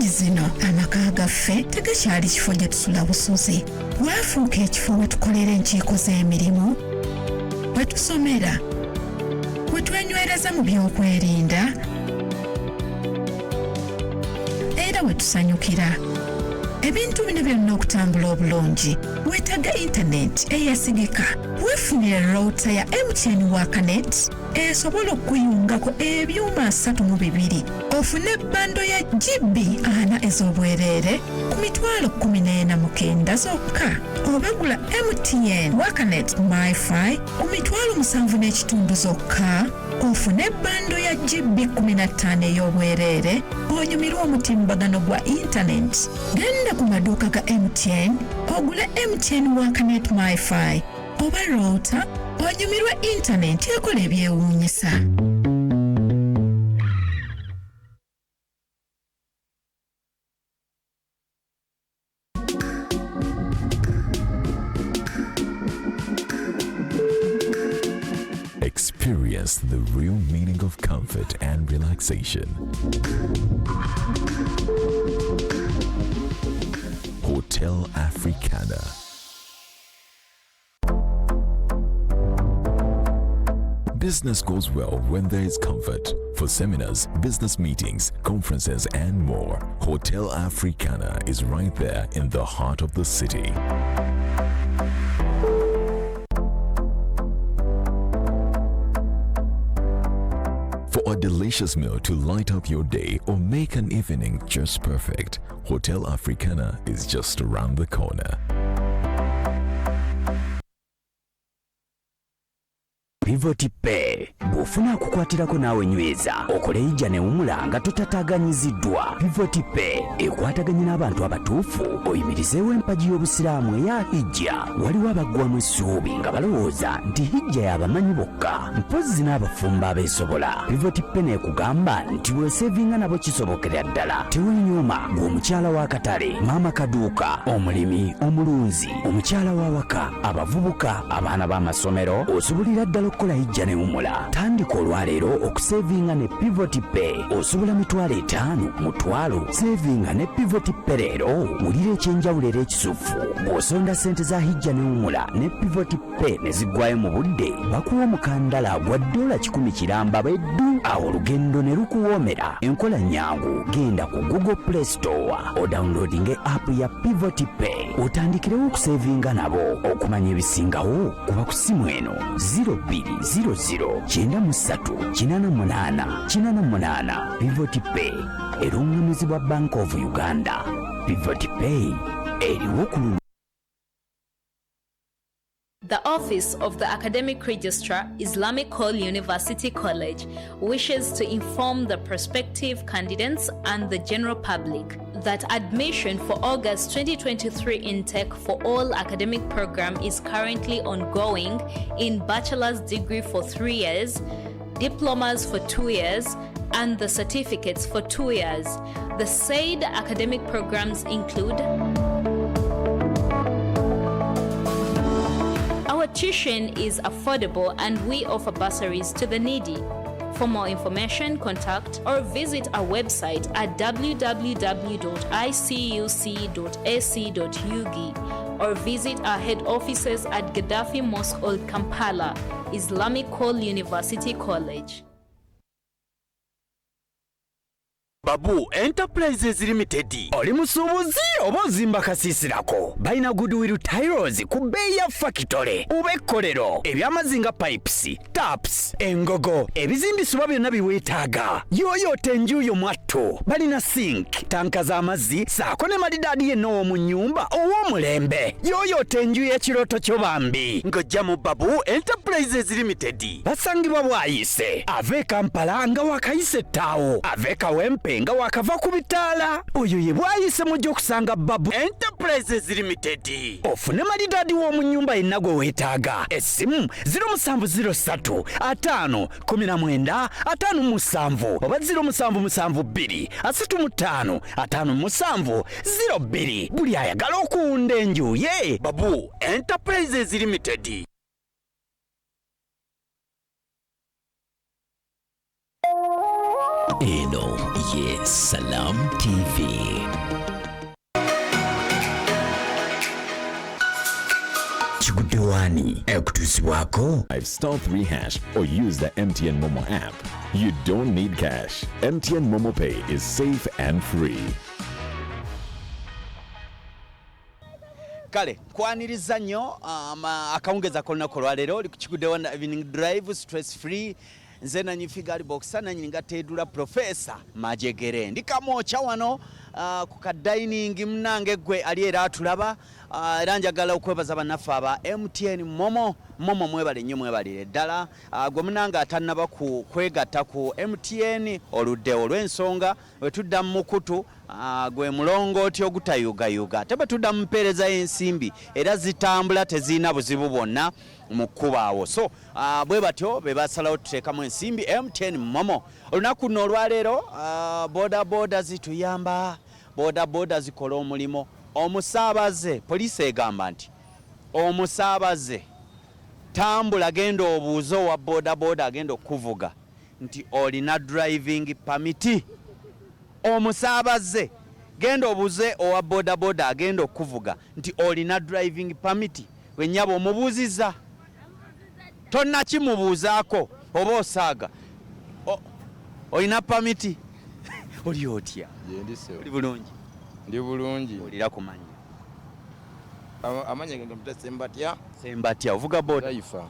ennaku zino amaka gaffe tegakyali kifo gye tusula busozi. Bwafuuka ekifo we tukolera enkiiko z'emirimu, we tusomera, we twenywereza mu byokwerinda era we tusanyukira. Ebintu bino byonna okutambula obulungi weetaaga intaneti eyasigika. Weefunire router ya MTN Wakanet esobola okuyungako ebyuma 32 ofune bando ya GB 4 ez'obwereere ku mitwalo 14,900 zokka. Obagula MTN Wakanet MiFi ku mitwalo 7.5 zokka ofune bando ya GB 15 ey'obwereere onyumirwa omutimbagano gwa intaneti. Genda ku maduuka ga MTN ogule MTN Wakanet MiFi oba router onyumirwe intaneti ekola ebyewuunyisa. Experience the real meaning of comfort and relaxation. Hotel Africana. Business goes well when there is comfort. For seminars, business meetings, conferences, and more, Hotel Africana is right there in the heart of the city. For a delicious meal to light up your day or make an evening just perfect, Hotel Africana is just around the corner. Pivot Pay bw'ofuna kukwatirako naawe nyweza okola ejja ne wumula nga totataaganyiziddwa. Pivot Pay ekwataganye n'abantu abatuufu oyimirizeewo empagi y'obusiraamu eya hijja. Waliwo abaggwamu essuubi nga balowooza nti hijja y'abamanyi bokka mpozzi n'abafumba abeesobola. Pivot Pay n'ekugamba nti weesevinga nabo kisobokera ddala. Teweenyooma ng'omukyala w'akatale, maama kaduuka, omulimi, omulunzi, omukyala w'awaka, abavubuka, abaana b'amasomero osobolera ddala okukola hijja ne wumula. Tandika olwaleero okusevinga ne Pivot Pay osobola $5,000 sevinga ne Pivot Pay leero wulira ekyenjawulo era ekisufu. Bw'osonda ssente za hijja ne wumula ne Pivot Pay ne ziggwayo mu budde bakuwa omukandala gwa $100 kiramba beddu. Awo olugendo ne lukuwoomera. Enkola nnyangu genda ku Google Play Store odownloadinge app ya Pivot Pay otandikirewo okusevinga nabo. Okumanya ebisingawo kuba ku simu eno 0200-93-88-88. Pivot Pay erungamizibwa Bank of Uganda. Pivot Pay eriwo ku The Office of the Academic Registrar, Islamic Call University College, wishes to inform the prospective candidates and the general public that admission for August 2023 intake for all academic program is currently ongoing in bachelor's degree for 3 years, diplomas for 2 years, and the certificates for 2 years. The said academic programs include our tuition is affordable and we offer bursaries to the needy. For more information, contact or visit our website at www.icuc.ac.ug or visit our head offices at Gaddafi Mosque Old Kampala, Islamic Call University College. Babu Enterprises Limited. Oli musubuzi oba ozimba kasiisirako. Balina Goodwill Tiles ku bbeeyi ya fakitole. Ubekkolero ebyamazinga pipes, taps, engogo, ebizimbisibwa byonna biweetaaga. Yooyoote enjuuyo mwatto. Balina sink, tanka z'amazzi, saako ne malidaadi yenna w'omu nnyumba ow'omulembe. Yooyoote enju y'ekirooto kyo bambi. Ng'ojja mu Babu Enterprises Limited. Basangibwa bwayise. Ave Kampala nga wakayise ttaawo. Ave Kawempe nga wakava ku bitaala. Oyo ye bwayise mujja okusanga Babu Enterprises Limited. Ofune malidaadi w'omu nnyumba yenna gwe weetaaga. Essimu 0703 5 19 57 oba 0772 35 57 02. Buli ayagala okuwunda enju ye Babu Enterprises Limited. Eno ye Salam TV. Kigudde Waani ekutuusibwako *3# or use the MTN Momo app. You don't need cash. MTN Momo Pay is safe and free. Kale kwaniriza nnyo akawungeza kolunaku olwaleero oli ku Kigudde Waani evening drive stress free. Nze nanyi figari boxa nanyi nga tedula Professor Majegere ndi kamoocha wano ku ka dining mnange gwe ali era atulaba era njagala okwebaza bannaffe aba MTN Momo mwebale nnyo mwebalire ddala gwe munanga atannaba ku kwegatta ku MTN oludde olw'ensonga bwe tudda mu mukutu gwe mulongooti ogutayugayuga ate bwe tudda mu mpeereza y'ensimbi era zitambula teziina buzibu bwonna mu kkubaawo so bwe batyo be basalawo tuteekamu ensimbi MTN Momo olunaku nno olwaleero boda zituyamba boda zikola omulimo omusaabaze poliisi egamba nti omusaabaze tambula genda obuuze owa boda agenda okuvuga nti olina driving permit omusaabaze genda obuuze owa boda agenda okuvuga nti olina driving permit wennyaba omubuuziza tonna kimubuuzaako oba osaaga olina permit oli otya oli bulungi ndi bulungi olira kumanya amanya genda mutase sembatya ovuga boda taifa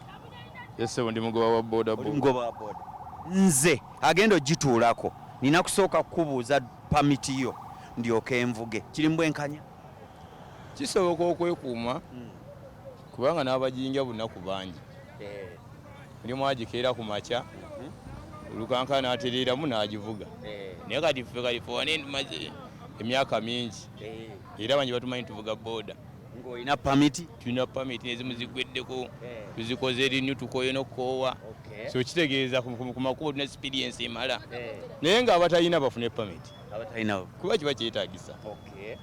yesebo ndi mugoba wa boda nze agenda ogituulako nina kusooka kukubuuza pamiti yo ndyoke envuge kiri mbwenkanya kisoboka okwekuuma kubanga n'abajinja bunaku bangi mulimu agikeera ku makya olukankana atereeramu n'agivuga naye kati ffe California tumaze emyaka mingi era bangi batumanyi tuvuga boda ng'olina pamiti tulina pamiti nezimu zigweddeko tuzikoze erinyu tukoye n'okukoowa so kitegeeza ku makubo tulina experience emala naye ng'abatalina bafune pamiti kuba kiba kyetaagisa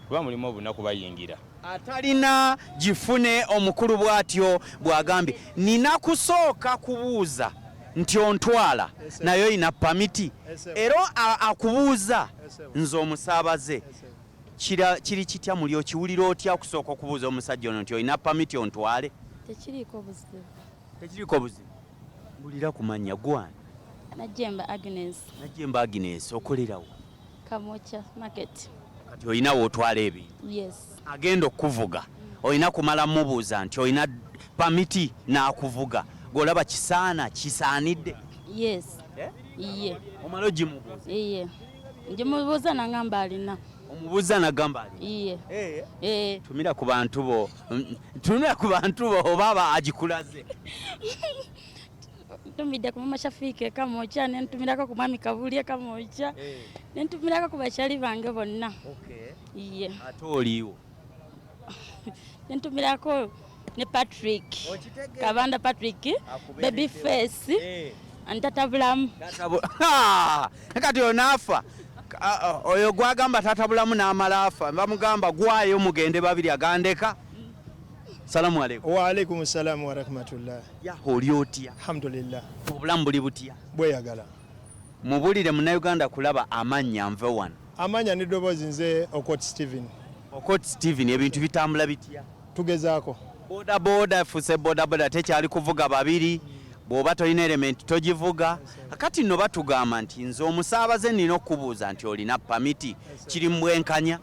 kuba mulimu obunaku bayingira atalina gifune omukulu bw'atyo bw'agambye nina kusooka kubuuza nti ontwala nayo ina pamiti era akubuuza nze omusaabaze kiri kitya muli okiwulira otya kusooka okubuuza omusajja ono nti olina pamiti ontwale tekiriiko buzibu mbulira kumanya gwani Najjemba Agnes okolerawo Kamocha market kati olinawo otwala ebintu agenda okuvuga olina kumala mubuuza nti olina pamiti n'akuvuga golaba kisaanidde iye omala ogimubuuza ngimubuuza nangamba alina omubuuza nagamba alina tumira ku bantu bo oba agikulaze ntumidde ku mama Shafiike Kamocha nentumirako ku mami Kabulye Kamocha nentumirako ku bakyali bange bonna ate oliiwo nentumirako ne Patrick Kabanda Patrick baby face antatabulamu kati onaafa oyo gwagamba tatabulamu n'amala afa bamugamba gwayo mugende babiri agandeka salamu alaykum wa alaykum salam wa rahmatullah oli otya alhamdulillah obulamu buli butya bweyagala mubulire munnayuganda kulaba amanya nve wano amanya n'eddoboozi nze Okot Steven ebintu bitambula bitya tugezaako boda fuse boda tekyali kuvuga babiri bw'oba tolina elementi togivuga akati nno batugamba nti nze omusaabaze nina okubuuza nti olina pamiti kiri mbwenkanya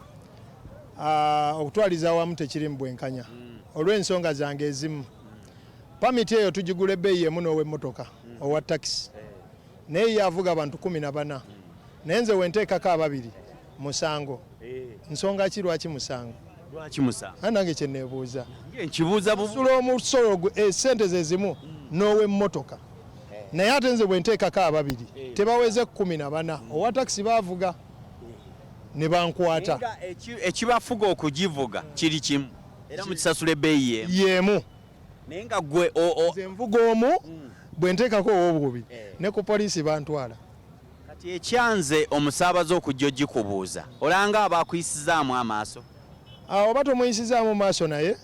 okutwaliza awamu tekiri mbwenkanya olw'ensonga zange ezimu pamiti eyo tugigula ebbeeyi emu n'ow'emmotoka owa takisi naye yavuga abantu 14 naye nze wenteekako ababiri musango nsonga ki lwaki musango nange kyeneebuuza sula omusolo esente ze zimu n'ow'emmotoka naye ate nze bwenteekako ababiri tebaweze 14 owa takisi baavuga ne bankwata ekibafuga okugivuga kiri kimu era mukisasula ebbeeyi yemu naye nga gwe nze nvuga omu bwenteekako ow'obubiri ne ku poliisi bantwala kati ekyanze omusaabaze okujja ogikubuuza olanga abaakuyisizaamu amaaso oba tomuyisizaamu maaso naye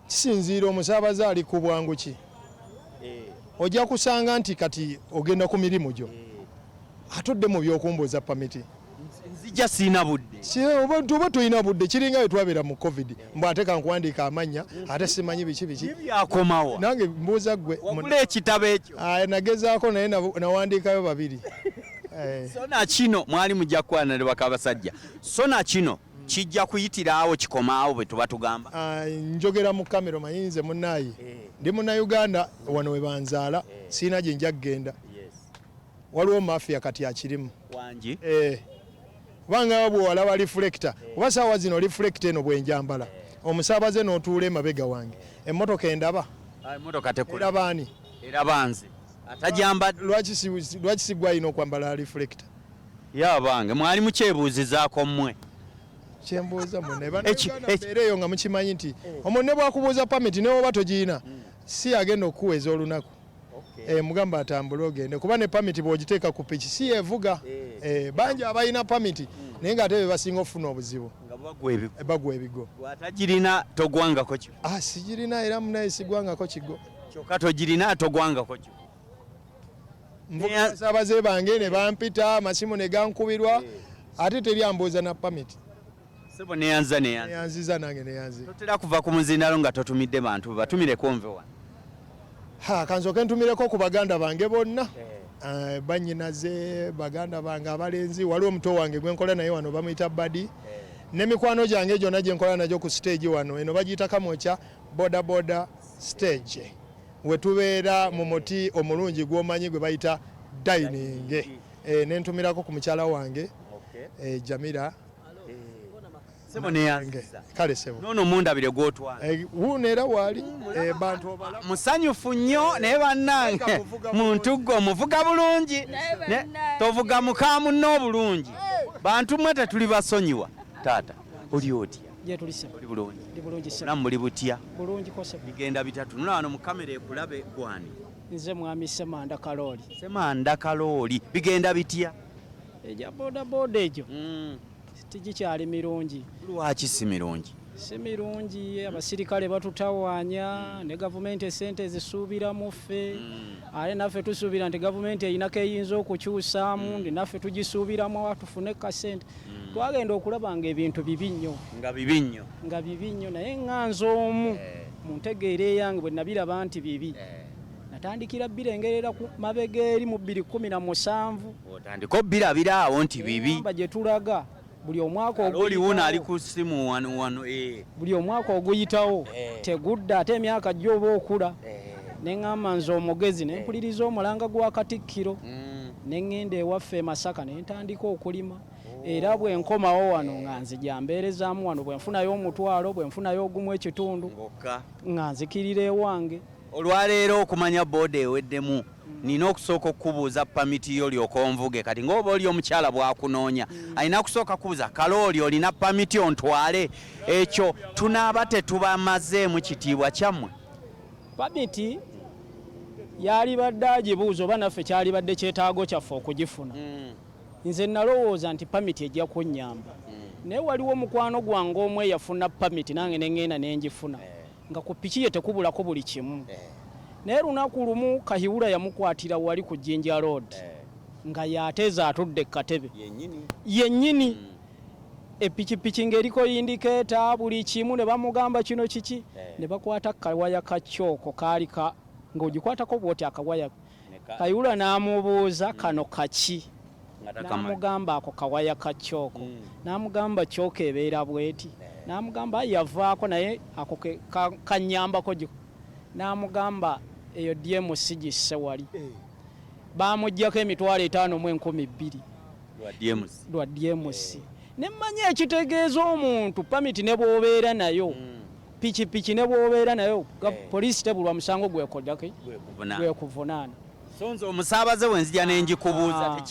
kisinziira omusaabaze ali ku bwangu ki ojja kusanga nti kati ogenda ku mirimu gyo atudde mu byokumbuuza pamiti nzija siina budde oba tulina budde kiringa bwe twabera mu covid mbw ate kankuwandiika amanya ate simanyi biki byakomawo nange mbuuza gwe wagula ekitabo ekyo nagezaako naye nawandiikayo babiri sona kino mwali mujja kukwana ne bakabasajja sona kino kijja kuyitiraawo kikomaawo bwe tuba tugamba njogera mu kamera mayinze munnaayi ndi munnauganda wano we banzaala siina gye nja kgenda waliwo mafia kati akirimu wangi kubanga bwe walaba reflector oba saawa zino reflector eno bwenjambala omusaabaze n'otuula emabega wange emmotoka endaba emmotoka tekula era baani era banze atajambadde lwaki sigwa alina okwambala reflector yabange mwali mukyebuuzizaako mmwe kyembuuza muneeyo nga mukimanyi nti omunne bwakubuuza pamiti newoba togirina si agenda okukuweeza olunaku mugamba atambule ogende kuba ne pamiti bw'ogiteeka ku piki si yevuga bangi abalina pamiti naye nga ate be basinga okufuna obuzibu bagwa ebigo atagirina togwangako kigo sigirina era munaye sigwangako kigo kyokka togirina togwangako kigo nsaabaze bange ne bampita amasimu ne gankubirwa ate teryambuuza na pamiti sebo neyanziza nange neyanzi totera kuva ku muzindalo nga totumidde bantu batumireko nve wano kansoke ntumireko ku baganda bange bonna banyinaze baganda bange abalenzi waliwo omuto wange gwenkola naye wano bamuyita badi n'emikwano gyange gyonna gye nkola nagyo ku stage wano eno bagiyita kamokya boda stage wetubeera mu muti omulungi gw'omanyi gwe bayita dining nentumirako ku mukyala wange Jamira sebo neyanziza kale sebo nono mundabire gwotwala wuno era waali bantu obala musanyufu nnyo naye bannange muntu gwe omuvuga bulungi tovuga mukaamu n'obulungi bantu mwe tetuli basonyiwa taata oli otya oli bulungi namu muli butya bigenda bitatu nula wano mu kamera ekulabe gwani nze mwami Semanda Kalooli bigenda bitya eja boda egyo tigikyali mirungi lwaki si mirungi si mirungi abasirikale batutawaanya ne gavumenti esente ezisuubira mu ffe ate naffe tusuubira nti gavumenti eyinako eyinza okukyusaamu ndi naffe tugisuubiramu tufune kasente twagenda okulaba nga ebintu bibi nnyo nga bibi nnyo naye ŋŋanza omu mu ntegeera eyange bwe nabiraba nti bibi natandikira birengerera ku mabega eri mu 2017 otandika birabiraawo nti bibi gye tulaga buli omwaka oliwona ali ku simu wano buli omwaka oguyitawo tegudde ate emyaka gy'oba okula neŋŋamba nze omugezi ne mpuliriza omulanga gwa Katikkiro ne ŋŋenda ewaffe e Masaka ne ntandika okulima era bwe nkomawo wano nga nzija mbeerezaamu wano bwe nfunayo omutwalo bwe nfunayo ogumu ekitundu nga nzikirira ewange olwaleero okumanya booda eweddemu nina okusooka okubuuza pamiti yo olyoka onvuge kati ng'oba oli omukyala bwakunoonya alina kusooka kubuuza Kalooli olina pamiti ontwale ekyo tunaaba tetubamazeemu kitiibwa kyammwe pamiti yalibadde agibuuza oba naffe kyalibadde kyetaago kyaffe okugifuna nze nalowooza nti pamiti ejja kunnyamba naye waliwo mukwano gwange omwe eyafuna pamiti nange neŋŋenda nengifuna nga ku piki ye tekubulako buli kimu naye lunaku lumu Kahiwula yamukwatira wali ku Jinja Road nga yateeza atudde katebe yennyini epikipiki ng'eriko yindikeeta buli kimu ne bamugamba kino kiki ne bakwata kawaya kakyoko kaali ng'ogikwatako bwoti akawaya Kahiwula n'amubuuza kano kaki n'amugamba ako kawaya kakyoko n'amugamba kyoko ebeera bweti n'amugamba yavaako naye ako kanyambako n'amugamba eyo DMC gisse wali bamuggyako $5,200 lwa DMC nemmanyi ekitegeeza omuntu pamiti ne bw'obeera nayo pikipiki ne bw'obeera nayo poliisi tebulwa musango gwekuvunaana sonze omusaabaze wenzija n'engikubuuza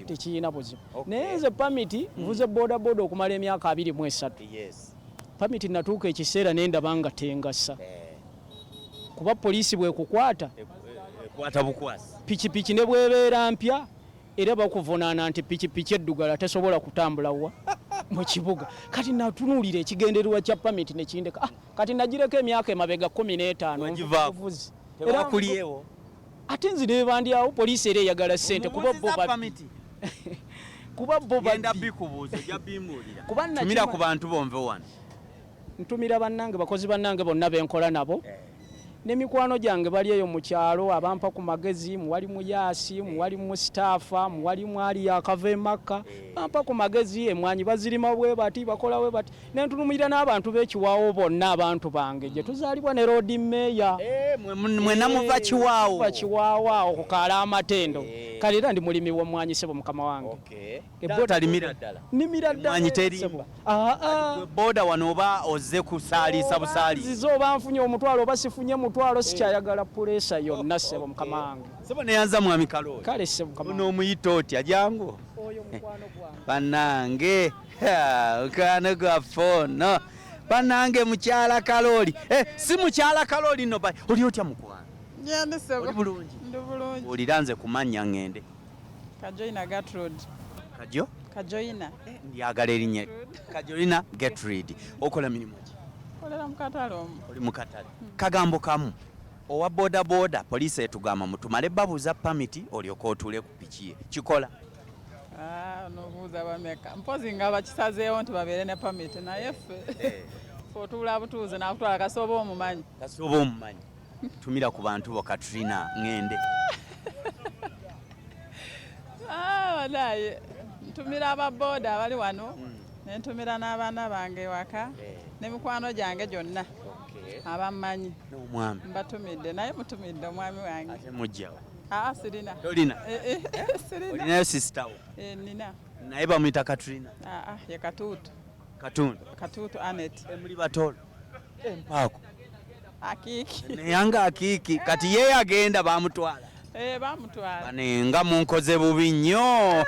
tekirina buzibu naye nze pamiti nvuze bodaboda okumala emyaka 23 pamiti natuuka ekiseera nendaba nga tengasa kuba poliisi bwekukwata pikipiki ne bwebeera mpya era bakuvunaana nti pikipiki eddugala tesobola kutambula wa mu kibuga kati natunuulira ekigendererwa kya pamiti nekindeka kati nagireko emyaka emabega 15 era kuliewo ate nzire bandyawo poliisi era eyagala ssente kuba bo pamiti kuba bo genda bikubuuza ojja bimuulira Kuba tumira ku bantu bonve wano ntumira bannange bakozi bannange bonna benkola nabo n'emikwano gyange bali eyo mu kyalo abampa ku magezi muwali muyaasi muwali mustaafa muwali mwali akava emakka bampa ku magezi emwanyi bazirima bwe bati bakola bwe bati nentunumira n'abantu b'ekiwaawo bonna abantu bange gye tuzaalibwa ne road meya mwena muva kiwaawo awo ku kaala amatendo kale era ndi mulimi wa mwanyi sebo mukama wange talimira ddala nimira ddala mwanyi terimba boda wano oba ozze kusaalisa busaalizi zizo oba nfunye omutwalo oba sifunye mutwalo sikyayagala pulesa yonna sebo mukama wange sebo neyanza mwami Kalooli kale sebo mukama ono omuyita otya jangu oyo mukwano gwange bannange mukwano gwaffe ono bannange mukyala Kalooli si mukyala Kalooli nno oli otya mukwano oli bulungi olira nze kumanya ngende Kajoina Gertrude. Kajo? Kajoina. Njagala erinnya Kajoina Gertrude. Okola mirimu ki? Olera mukatale omu. Oli mukatale. Kagambo kamu. Owa boda boda poliisi etugamba mutumale babuuza pamiti olyoka otuule ku piki ye. Kikola? Nobuuza bameka. Mpozi nga bakisazeewo nti babeere ne pamiti naye ffe. Otuula butuuze n'akutwala kasooba omumanyi. Kasooba omumanyi. Tumira ku bantu bo Katrina ngende. Walaye ntumira ababoda abali wano nentumira n'abaana bange waka n'emikwano gyange gyonna abammanyi n'omwami mbatumidde naye mutumidde omwami wange ate mujjawo sirina tolina olinayo sisitawo nina naye bamuyita Katrina ye Katuutu Katuutu Anet muli batoolo empaako akiiki neyanga akiiki kati ye agenda bamutwala bamutwala nga munkoze bubi nnyo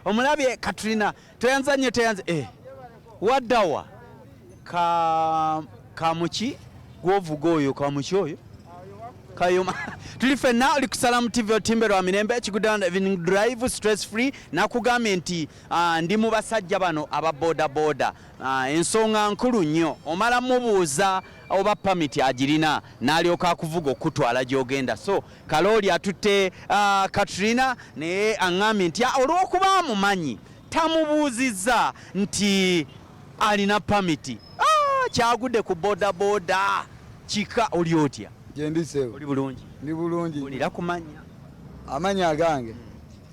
omulabye Katrina toyanza nnyo toyanze waddawa kamuki gwovuga oyo kamuki oyo kayoma tuli ffenna oli kusalamu TV otimbe lwa mirembe Kigudde evening drive stress free nakugambye nti ndi mu basajja bano aba boda boda ensonga nkulu nnyo omala mubuuza oba pamiti agirina n'alyoka akuvuga okutwala gy'ogenda so Kalooli atutte Katrina naye aŋŋambye nti olw'okuba amumanyi tamubuuzizza nti alina pamiti kyagudde ku boda boda kika oli otya Jendiseo. Oli bulungi. Ndi bulungi. Olira kumanya. Amanya agange.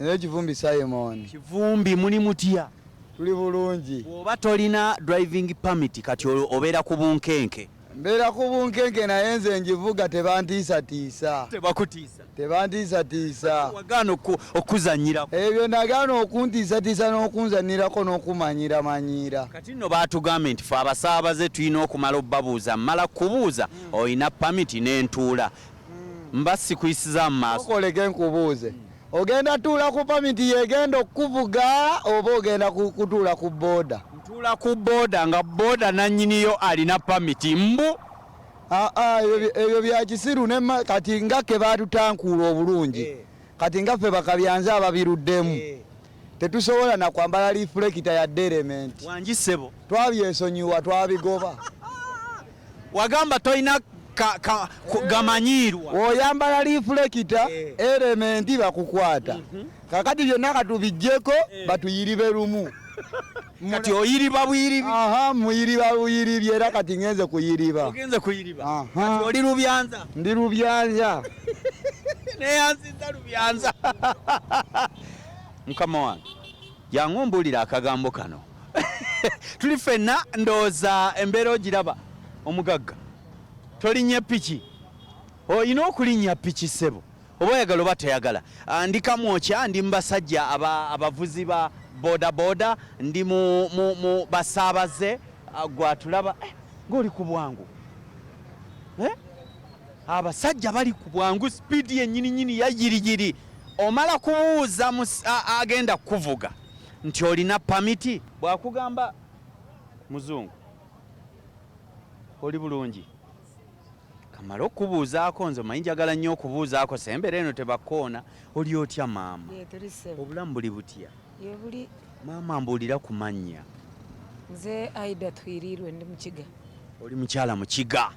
Nze Kivumbi Simon. Kivumbi muli mutya. Tuli bulungi. Oba tolina driving permit kati obeera ku bunkenke. Mbeera ku bunkenke naye nze njivuga tebantiisatiisa. Tebakutiisa. Tebantiisatiisa. Wagaana okuzannyirako. Ebyo nagaana okuntiisatiisa n'okunzannirako n'okumanyira. Kati nno baatugambye nti fe abasaabaze tulina okumala obbabuuza mmala kubuuza olina pamiti n'entuula. Mba sikuyisiza mu maaso. Okoleke nkubuuze. Ogenda tuula ku pamiti yegenda okuvuga oba ogenda kutuula ku booda? Ntuula ku booda nga booda nannyiniyo alina pamiti mbu. Ebyo bya kisiru kati nga ke baatutankuula obulungi kati nga ffe bakabyanze ababiruddemu tetusobola na kwambala reflector ya element wangi ssebo twabyesonyiwa twabigoba wagamba toyina gamanyiirwa oyambala reflector element bakukwata kakati byonna katubijjeko batuyiribe lumu kati oyiriba buyiribi muyiriba buyiribi era kati ngenze kuyiriba ogenze kuyiriba kati oli Lubyanza ndi Lubyanza neyanziza Lubyanza mukama wange jangu mbuulira akagambo kano tuli ffenna ndowooza embeera ogiraba omugagga tolinnya piki oyina okulinnya piki ssebo oba oyagala oba toyagala ndi Kamwokya ndi mu basajja abavuzi ba boda boda ndi mu basaabaze gwatulaba ng'oli ku bwangu abasajja bali ku bwangu sipiidi yennyini yayiriyiri omala kubuuza agenda kuvuga nti olina pamiti bwakugamba muzungu oli bulungi kamala okubuuzaako nze omanyi njagala nnyo okubuuzaako sembera eno tebakoona oli otya maama obulamu buli butya maama mbuulira ku mannya nze Aida Twirirwe ndi Mukiga oli mukyala Mukiga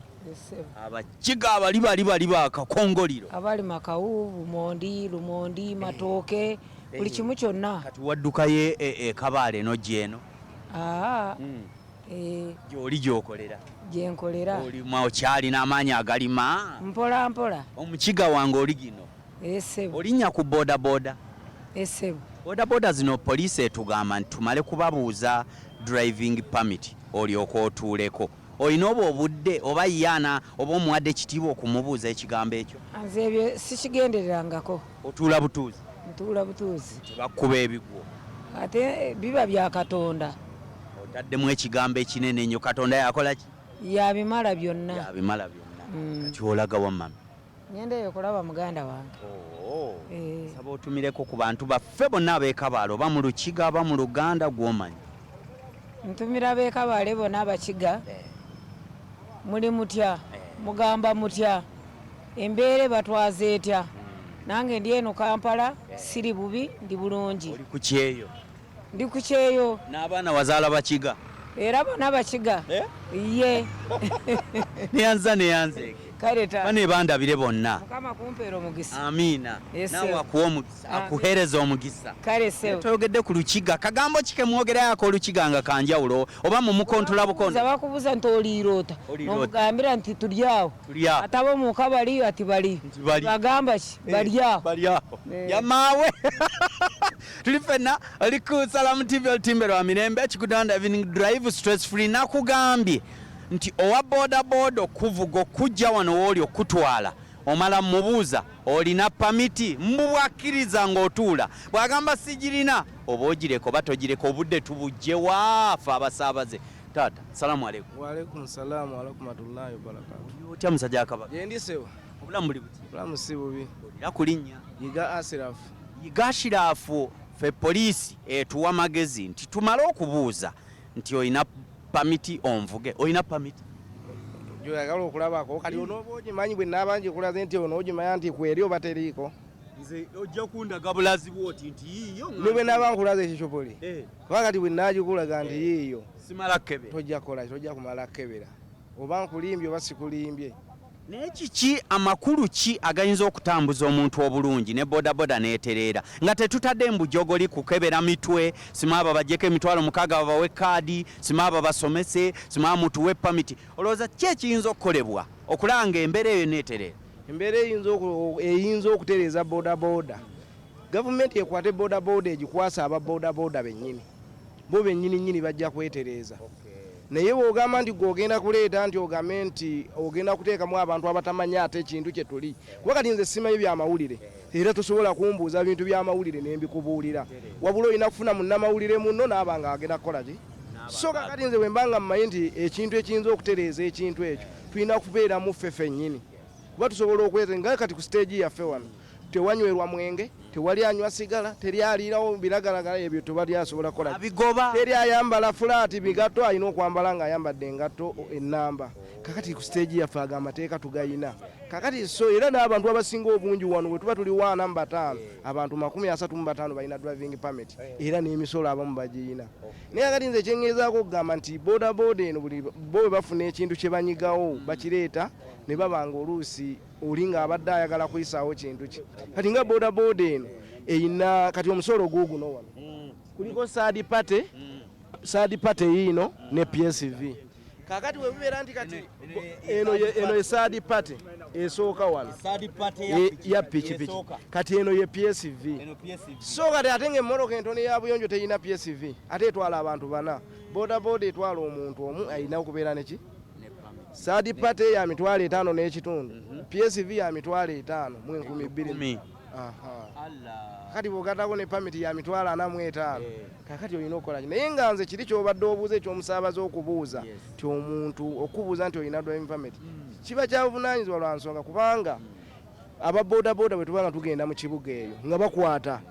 abakiga abali bakakongoliro abali makawu bumondi lumondi matooke buli kimu kyonna kati waddukayo Kabaale eno gyeno gy'oli gyokolera gyenkolera okyalina amaanyi agalima mpola mpola omukiga wange oli gino olinnya ku bodaboda bodaboda zino poliisi etugamba nti tumale kubabuuza driving permit olyoka otuuleko olina oba obudde oba yaana oba omuwadde ekitiibwa okumubuuza ekigambo ekyo nze ebyo sikigendererangako otuula butuuzi ntuula butuuzi tebakkuba ebigwo ate biba bya Katonda otaddemu ekigambo ekinene nnyo Katonda yakola ki yabimala byonna kati olaga wammami ngenda eyo kulaba muganda wange saba otumireko ku bantu baffe bonna ab'eKabaale oba mu Lukiga aba mu Luganda gw'omanyi ntumira ab'eKabaale bonna abakiga muli mutya mugamba mutya embeere batwaza etya nange ndi eno Kampala siri bubi ndi bulungi oli ku kyeyo ndi ku kyeyo n'abaana wazaala bakiga era bonna bakiga ye neyanzeege kale bane bandabire bonna mukama kumpeera omugisa amiina nawe akuwa omugisa akuheereza omugisa kale sewo toyogedde ku Lukiga kagambo kike mwogerako Olukiga nga kanjawulo oba mu mukontola bukondo bakubuza nti oliirota nomugambira nti tulyawo atabo muka bali ati bali bagamba ki balyawo yamaawe tuli fenna oli ku Salamu TV olutimbe lwa mirembe Kigudde evening drive stress free nakugambye nti owa bodaboda okuvuga okujja wano wooli okutwala omala mubuuza olina pamiti mbubwakkiriza ng'otuula bwagamba sigirina oba ogireko batogireko obudde tubujje waafe abasaabaze taata salamu aleikum waalaikum salaamu warahmatullahi wabarakatuh otya musajja akabaga yendisewo obulamu buli buti obulamu si bubi olira kulinnya yiga Ashirafu ffe poliisi etuwa amagezi nti tumale okubuuza nti olina pamiti onvuge olina pamiti joyagala okulabako kati onooba ogimanyi bwe naabanje kulaze nti ono ogimanya nti kweri oba teriiko nze ojja kundaga bulazi bwoti nti yiiyo ne bwe naaba nkulaze ekikyopoli kuba kati bwe naagikulaga nti yiiyo simala kkebera tojja kukola tojja kumala kkebera oba nkulimbye oba sikulimbye n'ekiki amakulu ki agayinza okutambuza omuntu obulungi ne bodaboda neetereera nga tetutadde mbujogoli kukebera mitwe simaaba bajjeko emitwalo 6 babawe kaadi simaaba basomese simaaba mutuwe pamiti olowooza ki ekiyinza okukolebwa okulanga embeera eyo neetereera embeera eyinza okutereeza bodaboda gavumenti ekwate bodaboda egikwasa aba bodaboda bennyini bo bennyini bajja kwetereeza naye bw'ogamba nti gw'ogenda kuleeta nti ogambe nti ogenda kuteekamu abantu abatamanyi ate ekintu kye tuli kuba kati nze simanyi byamawulire era tosobola kumbuuza bintu byamawulire ne mbikubuulira wabula olina kufuna munnamawulire munno naaba nga agenda kukola ki so kakati nze bwe mbanga mmanyi nti ekintu ekiyinza okutereeza ekintu ekyo tulina kubeeramu ffe ffennyini kuba tusobola okweza nga kati ku siteegi yaffe wano tewanywerwa mwenge tewali anywa sigala teri aliirawo biragalagala ebyo tewali asobola kukola teri ayambala fulaati bigatto alina okwambala ng'ayambadde engatto ennamba kakati ku siteegi yaffe aga amateeka tugayina kakati so era n'abantu abasinga obungi wano bwe tuba tuli 45 abantu 35 balina driving permit era n'emisolo abamu bagiyina naye kakati nze kyengezaako okugamba nti bodaboda eno buli bo bwe bafuna ekintu kye banyigawo bakireeta ne babanga oluusi oli ng'abadde ayagala kuyisaawo kintu ki kati nga bodaboda eno eyina kati omusolo guuguno wano kuliko saadi pate yiino ne PSV kakati bwe bibeera nti kati eno ye saadi pate esooka wano ya pikipiki kati eno ye PSV so kati ate ng'emmotoka entono ya buyonjo teyina PSV ate etwala abantu 4 bodaboda etwala omuntu omu ayina okubeera neki saadi pate ya mitwalo 5 n'ekitundu PSV ya mitwalo 5 mu 2000 kati bw'ogattako ne pamiti ya mitwalo 45 kakati olina okukola ki naye nga nze kiri ky'obadde obuuza ekyomusaabaza okubuuza ti omuntu okubuuza nti olina driving permit kiba kya buvunaanyizibwa lwa nsonga kubanga ababodaboda bwe tuba nga tugenda mu kibuga eyo nga bakwata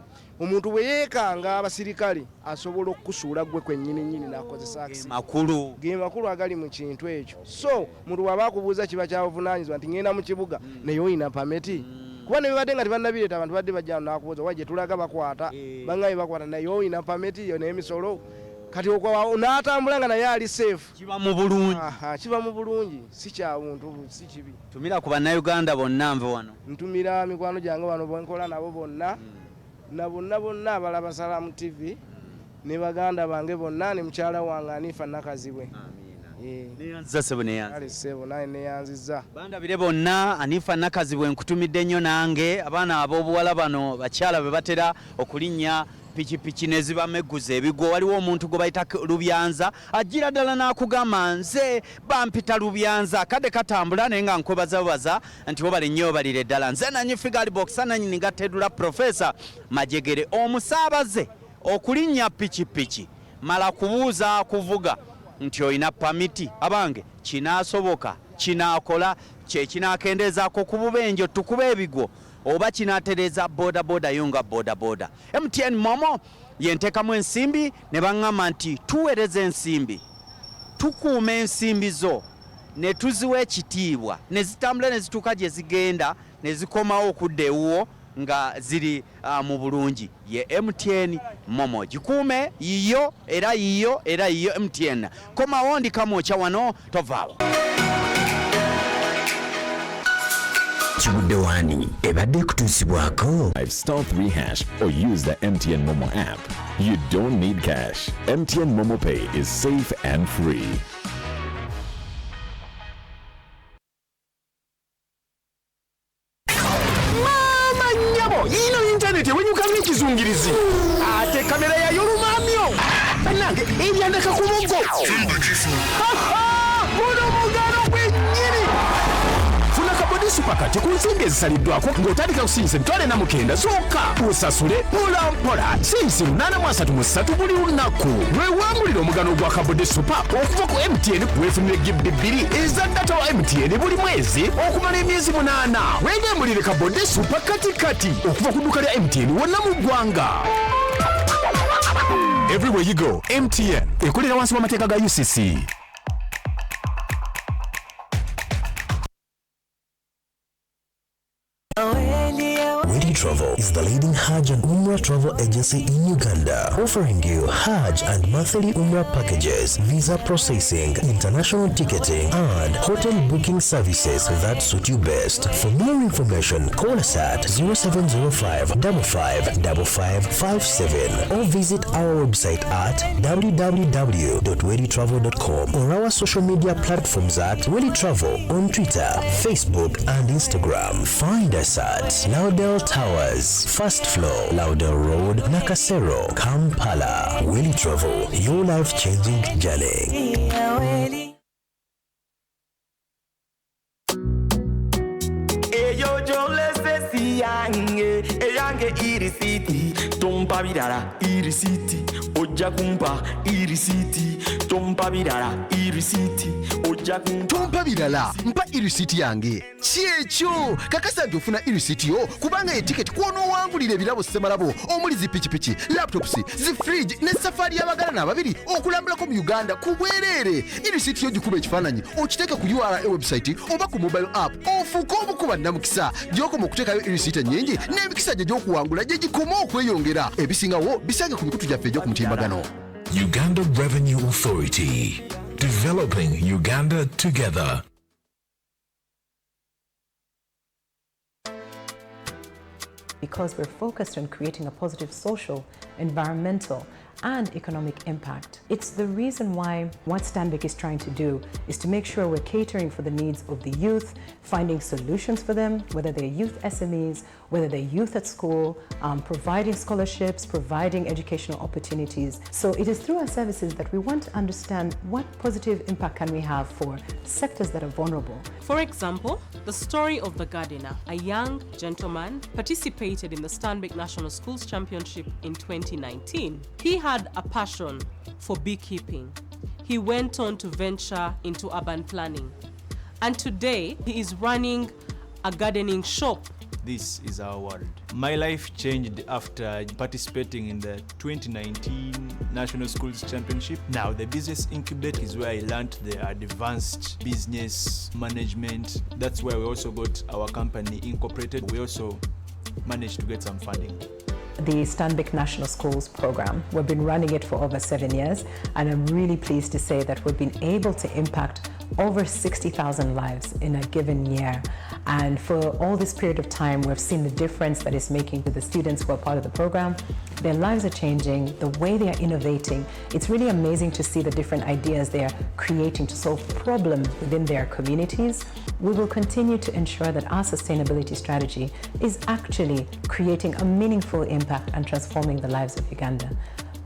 omuntu bwe yeekanga abasirikale asobola okukusuula gwe kwennyini n'akozesa ge makulu agali mu kintu ekyo so muntu bw'aba akubuuza kiba kya buvunaanyizibwa nti ngenda mu kibuga naye olina pamiti kuba ne bibadde nga tebannabireeta abantu badde bajja n'akubuuza wa gye tulaga bakwata bangaye bakwata naye olina pamiti yo n'emisolo kati n'atambula nga naye ali safe. Kiba mu bulungi. Kiba mu bulungi, si kya buntu, si kibi. Tumira ku bannayuganda bonna nve wano. Ntumira mikwano gyange wano bwenkola nabo bonna na bonna abalaba Salamu TV ne baganda bange bonna ne mukyala wange Anifa Nakazibwe. Neyanziza sebo neyanziza. Ali sebo naye neyanziza. Bandabire bonna Anifa Nakazibwe nkutumidde nnyo nange abaana ab'obuwala bano bakyala be batera okulinnya pikipiki ne zibameguza ebigo. Waliwo omuntu gwe bayita Lubyanza ajjira ddala n'akugamba nze bampita Lubyanza kadde katambula naye nga nkwebazabaza nti wobale nnyo obalire ddala. Nze nanyi Figali Box nannyini ngattedula Profesa Majegere omusaabaze okulinnya pikipiki mala kubuuza kuvuga nti oyina pamiti abange kinaasoboka kinaakola kye kinaakendeezaako ku bubenjo tukuba ebigo oba kinaatereza bodaboda yunga bodaboda. MTN Momo yenteekamu ensimbi ne baŋŋamba nti tuweereza ensimbi tukuuma ensimbi zo ne tuziwa ekitiibwa ne zitambula ne zituuka gye zigenda ne zikomawo okudda ewuwo nga ziri mu bulungi. Ye MTN Momo gikuume yiyo era yiyo MTN. Komawo ndikamuokya wano tovaawo. Kigudde Waani ebadde kutuusibwako. *3# or use the MTN Momo app. You don't need cash. MTN Momo Pay is safe and free. Ino internet wenyukamye ekizungirizi ate kamera yayo lumamyo bannange ebyandeka ku mugo buno mugano gwennyini funa kabodi supakati ku nsimbi ezisaliddwako ng'otandika kusinza emitwalo 49 zokka osasule mpolampola sinsi 833 buli lunaku lwewambulira omugano gwa kabodi supa okuva ku MTN weefunire gibbi 2 eza data wa MTN buli mwezi okumala emyezi 8 weegambulire kabodi supa katikati okuva ku dduuka lya MTN wonna mu ggwanga. Everywhere you go, MTN ekolera wansi w'amateeka ga UCC. Waani Travel is the leading Hajj and Umrah travel agency in Uganda, offering you Hajj and monthly Umrah packages, visa processing, international ticketing, and hotel booking services that suit you best. For more information, call us at 0705 555557 or visit our website at www.waanitravel.com or our social media platforms at Waani Travel on Twitter, Facebook, and Instagram. Find us at Laudel Towers, First Floor, Laudel Road, Nakasero, Kampala. Waani Travel, your life-changing journey. Eyo jolese yange eyange irisiti tompa birara irisiti ojja kumpa irisiti tompa birara irisiti ojja tompa birala mpa irisiti yange kyekyo kakasa nti ofuna irisiti yo kubanga etiketi kw'onoowangulira ebirabo ssemalabo omuli zipikipiki laptops zifridge ne safari y'abagalana ababiri okulambulako mu Uganda ku bwereere. Irisiti yo gikuba ekifaananyi okiteeka ku URA website oba ku mobile app ofuuka obukuba nnamukisa gy'okoma okuteekayo irisiti ennyingi n'emikisa gye gy'okuwangula gye gikoma okweyongera. Ebisingawo bisange ku mikutu gyaffe egy'oku mutimbagano. Uganda Revenue Authority, developing Uganda together. Because we're focused on creating a positive social, environmental, and economic impact. It's the reason why what Stanbic is trying to do is to make sure we're catering for the needs of the youth, finding solutions for them, whether they're youth SMEs, whether they're youth at school, providing scholarships, providing educational opportunities. So it is through our services that we want to understand what positive impact can we have for sectors that are vulnerable. For example, the story of the gardener, a young gentleman participated in the Stanbic National Schools Championship in 2019. He had a passion for beekeeping. He went on to venture into urban planning. And today, he is running a gardening shop. This is our world. My life changed after participating in the 2019 National Schools Championship. Now, the business incubator is where I learned the advanced business management. That's where we also got our company incorporated. We also managed to get some funding. the Stanbic National Schools program. We've been running it for over 7 years, and I'm really pleased to say that we've been able to impact over 60,000 lives in a given year. And for all this period of time, we've seen the difference that it's making to the students who are part of the program. Their lives are changing, the way they are innovating. It's really amazing to see the different ideas they are creating to solve problems within their communities. We will continue to ensure that our sustainability strategy is actually creating a meaningful impact and transforming the lives of Uganda,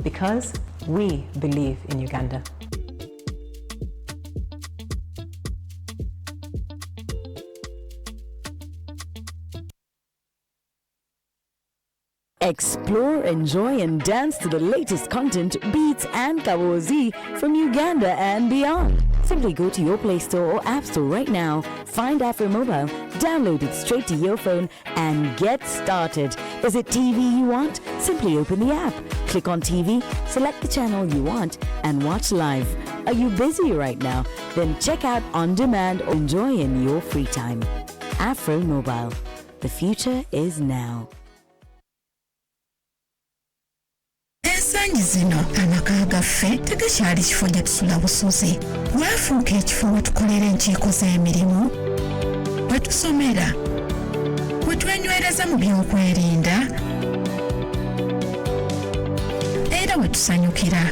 because we believe in Uganda. Explore, enjoy and dance to the latest content, beats and kawozi from Uganda and beyond. Simply go to your Play Store or App Store right now, find Afro Mobile, download it straight to your phone and get started. Is it TV you want? Simply open the app, click on TV, select the channel you want and watch live. Are you busy right now? Then check out On Demand or enjoy in your free time. Afro Mobile. The future is now. Ensangi zino amaka gaffe tegakyali kifo gye tusula busozi, waafuuka ekifo we tukolera enkiiko z'emirimu, we tusomera, we twenywereza mu byokwerinda era we tusanyukira.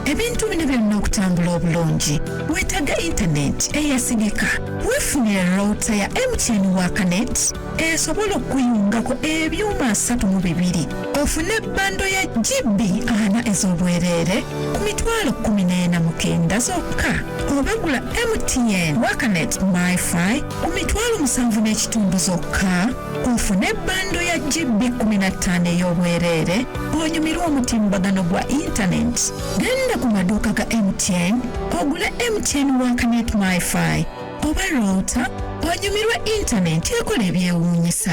Ebintu bino byonna okutambula obulungi weetaaga intaneti eyasigika. Weefunire router ya MTN Waakanet esobola okuyungako ebyuma 32, ofune bando ya GB 4 ez'obwereere ku mitwalo 14,900 zokka. Obagula MTN Waakanet MiFi ku mitwalo 7.5 zokka, ofune bando ya GB 15 ey'obwereere, onyumirwe omutimbagano gwa intaneti. Genda ku maduuka ga MTN ogule MTN Waakanet MiFi oba router, onyumirwe intaneti ekola ebyewuunyisa.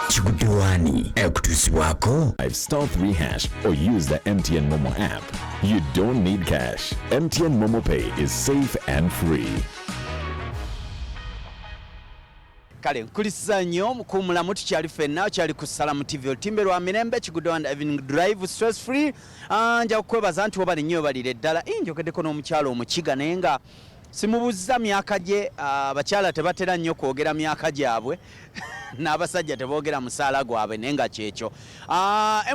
Kigudde Waani ekutuusibwako. *3# or use the MTN Momo app. You don't need cash. MTN Momo Pay is safe and free. Kale nkulisiza nnyo mukumulamu tukyali ffenna kyali ku Salamu TV Olutimbe lwa Mirembe Kigudde Wanda Evening Drive stress free. Nja kukwebaza nti obali nnyo balire ddala njogeddeko n'omukyalo omukiga naye nga simubuuza myaka gye. Abakyala tebatera nnyo kwogera myaka gyabwe n'abasajja teboogera musaala gwabwe naye nga kyekyo.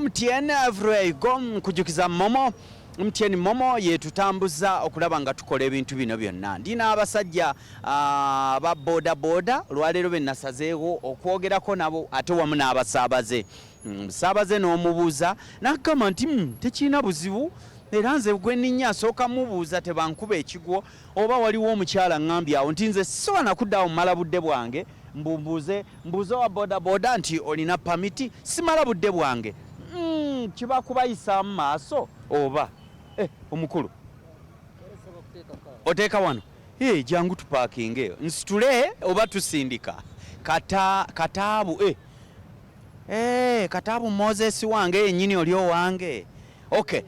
MTN everywhere you go nkujukiza Momo. MTN Momo yetutambuza okulaba nga tukola ebintu bino byonna. Ndina abasajja ba boda boda olwaleero be nasazeewo okwogerako nabo ate wamu n'abasaabaze. Musaabaze n'omubuuza n'agamba nti tekirina buzibu era nze gwe nninnya asooka mubuuza tebankuba ekigwo oba waliwo omukyala ngambye awo nti nze sisobola kuddawo mumala budde bwange mbuuze wa boda boda nti olina pamiti simala budde bwange. Kiba kubayisa mu maaso oba omukulu oteeka wano jangu tupaakinga eyo nsitule oba tusindika kataabu kataabu Moses wange yennyini oli owange. Okay,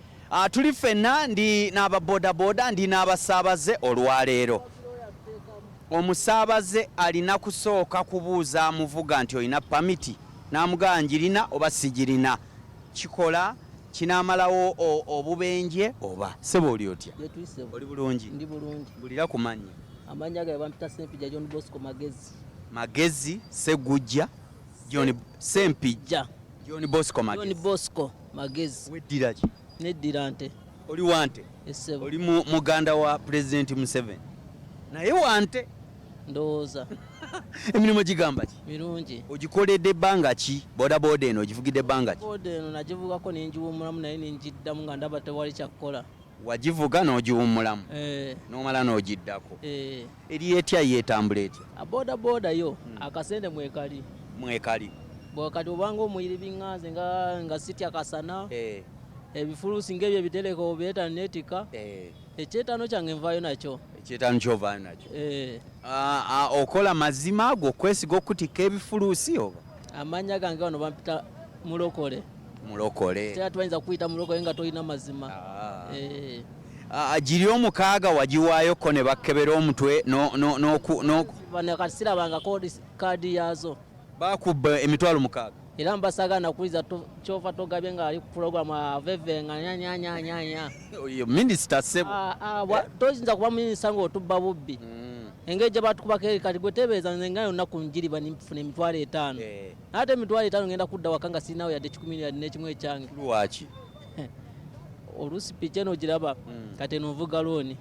tuli ffenna ndi n'ababodaboda ndi n'abasaabaze olwaleero. Omusaabaze alina kusooka kubuuza amuvuga nti olina pamiti n'amugamba njirina oba sigirina. Kikola kinamalawo obubenje oba sebo oli otya? Oli bulungi? Ndi bulungi. Bulira kumanya. Amanya ga bampita Sempija John Bosco Magezi Segujja John Sempija John Bosco Magezi. Weddira ki? Neddira nte. Oli wante? Esebo. Oli muganda wa President Museveni. Naye wante? Ndowooza. Emirimu gigamba ki? Mirungi. Ogikoledde ebbanga ki? Boda boda eno ogivugidde ebbanga ki? Boda eno nagivugako n'enjiwummulamu naye nenjiddamu nga ndaba tewali kyakukola. Wagivuga n'ogiwummulamu? N'omala n'ogiddako? Eri etya yeetambula etya? Boda boda yo akasente mwekali. Mwekali? Bwakati obanga omuyiri biŋŋanze nga sitya kasana. Ebifuluusi ng'ebyo ebitereka obeeta neetika. Ekyetaano kyange nvaayo nakyo. Ekyetaano kyovaayo nakyo? Okola mazima ago okwesiga okutikka ebifuluusi oba? Amannya gange wano bampita Mulokole. Mulokole. Kyera tubayinza kuyita mulokole nga tolina mazima. giri omukaaga wagiwaayo ko ne bakkebera omutwe bano kati sirabanga kaadi yazo bakubba emitwalo 6 era mbasaga nakuliza kyova togabye nga ali ku programu aveve nga nyanyanyanyanya oyo minisita sebo toyinza kuba minisita ng'otubba bubbi engeri gye batukubako kati gwe tebeeza nze nga yonna ku njiriba nfuna emitwalo 5 ate emitwalo 5 ngenda kudda waka nga sirinawo yadde 10 yadde n'ekimu ekyange lwaki oluusi piki eno giraba kati eno nvuga looni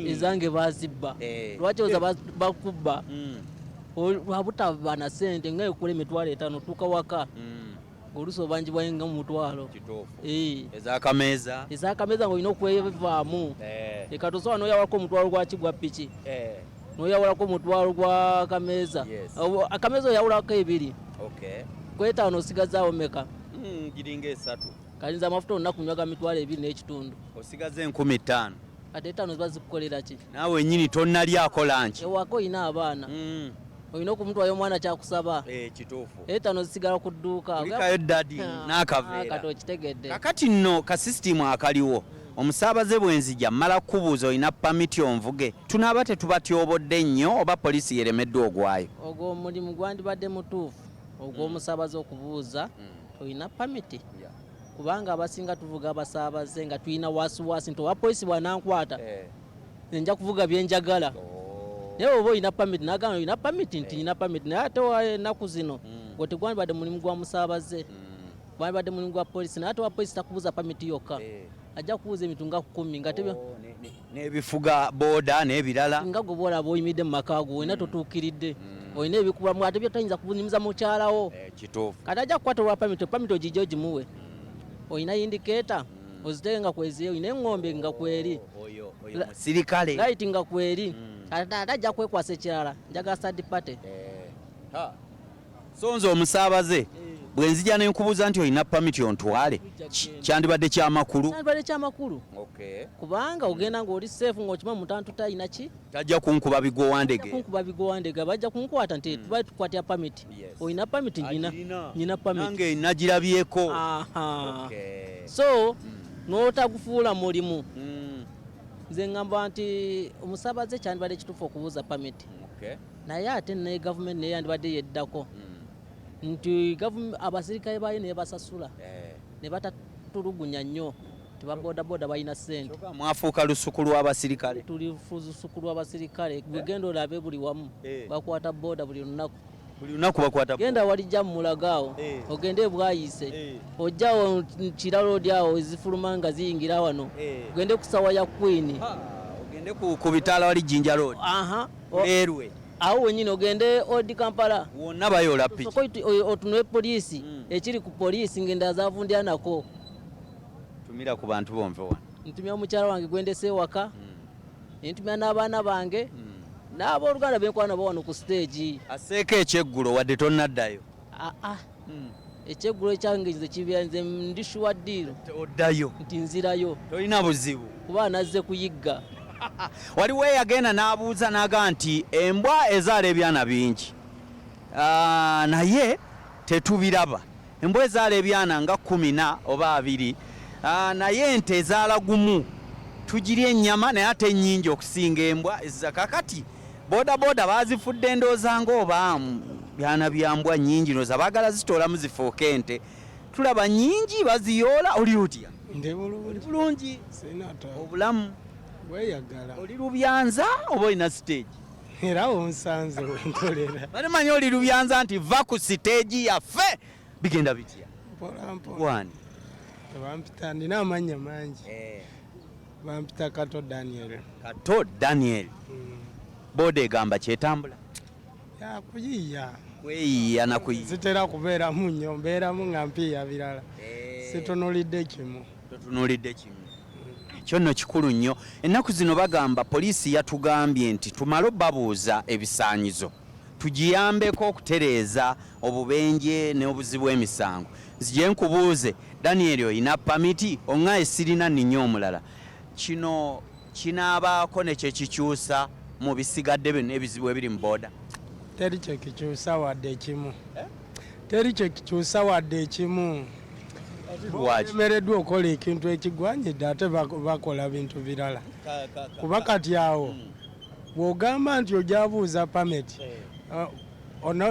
ezange bazibba lwaki oza bakubba lwabutaba na sente nga ekula emitwalo 5 tuuka waka oluusi obanjibwayo mu mutwalo ezakameeza ng'olina okwevaamu ekati osobola n'oyawalako omutwalo gwaki gwa piki n'oyawalako omutwalo gwa kameeza akameeza oyawulako 2 kwetaano osigazaawo meka giringa 3 kalinza amafuta olunaku nywaga mitwalo 2 n'ekitundu osigaze 15,000 kati 5 ziba zikukolera ki naawe nyini tonnalyaako lanki ewaka olina abaana olina okumutwayo omwana kyakusaba kituufu 5 zisigala ku dduuka olikayo dadi n'akaveera kati okitegedde kakati nno ka sisitimu akaliwo omusaabaze bwenzija mmala kubuuza olina pamiti onvuge tunaaba tetubatyobodde nnyo oba poliisi yeremeddwa ogwayo ogwo omulimu gwandibadde mutuufu ogw'omusaabaze okubuuza olina pamiti kubanga abasinga tuvuga abasaabaze nga tulina wasiwasi nti owa poliisi bwanankwata nja kuvuga byenjagala naye oba olina pamiti nagamba olina pamiti nti nyina pamiti naye ate ennaku zino gwe tegwandibadde mulimu gwa musaabaze gwandibadde mulimu gwa poliisi naye ate owa poliisi takubuuza pamiti yokka ajja kubuuza ebitu nga 10 nga n'ebifuga booda n'ebirala nga gwe boolaba oyimiridde mu maka go olina totuukiridde olina ebikubamu ate byotoyinza kunyumiza mukyalawo kati ajja kukwata olwa pamiti ogijja ogimuwe olina yindikeeta ozitege nga kweziyo olina eŋŋombe nga kweri sirikale laiti nga kweri ate ajja kwekwasa ekirala njagala sadipate so nze omusaabaze bwenzija nenkubuuza nti olina pamiti ontwale kyandibadde kyamakulu kubanga ogenda ng'oli seefu ng'okima mutantu talina ki tajja kunkuba bigowandege bajja kunkwata nti tuba tukwatya pamiti olina pamiti nyina pamiti nange nagirabyeko so n'otagufuula mulimu nze ngamba nti omusaabaze kyandibadde kituufu okubuuza pamiti naye ate ne gavumenti naye yandibadde yeddako nti abasirikale bayo naye basasula ne batatulugunya nnyo tebaboodaboda balina ssente mwafuuka lusuku lw'abasirikale tuli lusuku lw'abasirikale gwegenda olabe buli wamu bakwata booda buli lunaku bakwata genda walijja mu mulagaawo ogende ebwayise ojjawo kiralo odyawo ezifuluma nga ziyingira wano ogende ku sawa ya Queen ogende ku bitaala wali Jinja Road leerwe awo wenyini ogende odi Kampala wonna bayola piki otunwe poliisi ekiri ku poliisi ngenda zavundya nako tumira ku bantu bomve wano ntumya omukyala wange gwendese ewaka ntumya n'abaana bange n'abooluganda benkwana bawano ku stage aseeko ekyeggulo wadde tonnaddayo ekyeggulo ekyange nze kibya nze ndishuwa ddiiro oddayo nti nzirayo tolina buzibu kuba nazze kuyigga waliwo eyagenda n'abuuza naga nti embwa ezaala ebyana bingi naye tetubiraba embwa ezaala ebyana nga 10 oba 2 naye ente ezaala gumu tugirya ennyama naye ate ennyingi okusinga embwa ezza kakati bodaboda bazifudde endooza ng'oba byana byambwa nnyingi noza baagala zitoolamu zifuuka ente tulaba nnyingi baziyoola oli otya bulungi obulamu weyagala oli lubyanza oba olina stage era onsanze wenkolera balimanya oli lubyanza nti va ku stage yaffe bigenda bitya Waani bampita ndina amanya mangi bampita Kato Daniel boda egamba kyetambula yakuyiya kweyiya nakuyiya zitera kubeeramu nnyo mbeeramu nga mpiiya birala situnulidde kimu ekyo nno kikulu nnyo ennaku zino bagamba poliisi yatugambye nti tumale babuuza ebisaanyizo tugiyambeko okutereeza obubenje n'obuzibu emisango nzije nkubuuze Daniel oyina pamiti oŋŋaye sirina ninnya omulala kino kinaabaako ne kyekikyusa mu bisigadde bino ebizibu ebiri mu booda teri kyekikyusa wadde ekimu Bemereddwa okola ekintu ekigwanyidde ate bakola bintu birala kuba kati awo bw'ogamba nti ojabuuza pameti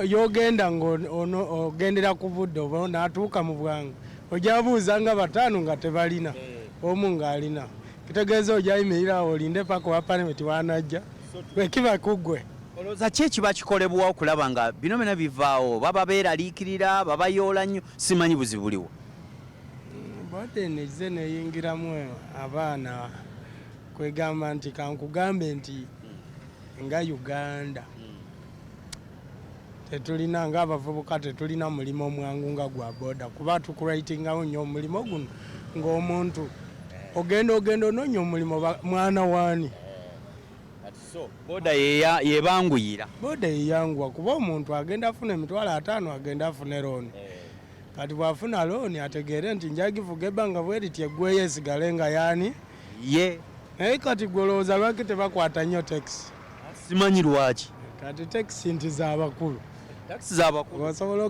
yogenda ng'ogendera ku budde oba n'atuuka mu bwangu ojabuuza nga bataano nga tebalina omu ng'alina kitegeeza ojayimirira awo olinde paka owa pameti wanajja bwekiba kuggwe. Olowooza ki ekiba kikolebwa okulaba nga bino byonna bivaawo baba beeraliikirira babayoola nnyo simanyi buzibu buliwo? Bode neze neyingiramu abaana kwegamba nti kankugambe nti nga Uganda tetulina ng'abavubuka tetulina mulimu omwangu nga gwa boda kuba tukuraitingawo nnyo omulimu guno ng'omuntu ogenda onoonya omulimu mwana waani. Boda yebanguyira. Boda yeyanguwa kuba omuntu agenda afuna emitwalo 5 agenda afune looni. Kati bwafuna looni ategeere nti njagivuga ebbanga bweriti eggweyo esigale nga yaani ye. Naye kati gwolowooza lwaki tebakwata nnyo takisi? Simanyi lwaki. Kati takisi nti z'abakulu. Takisi z'abakulu. Osobola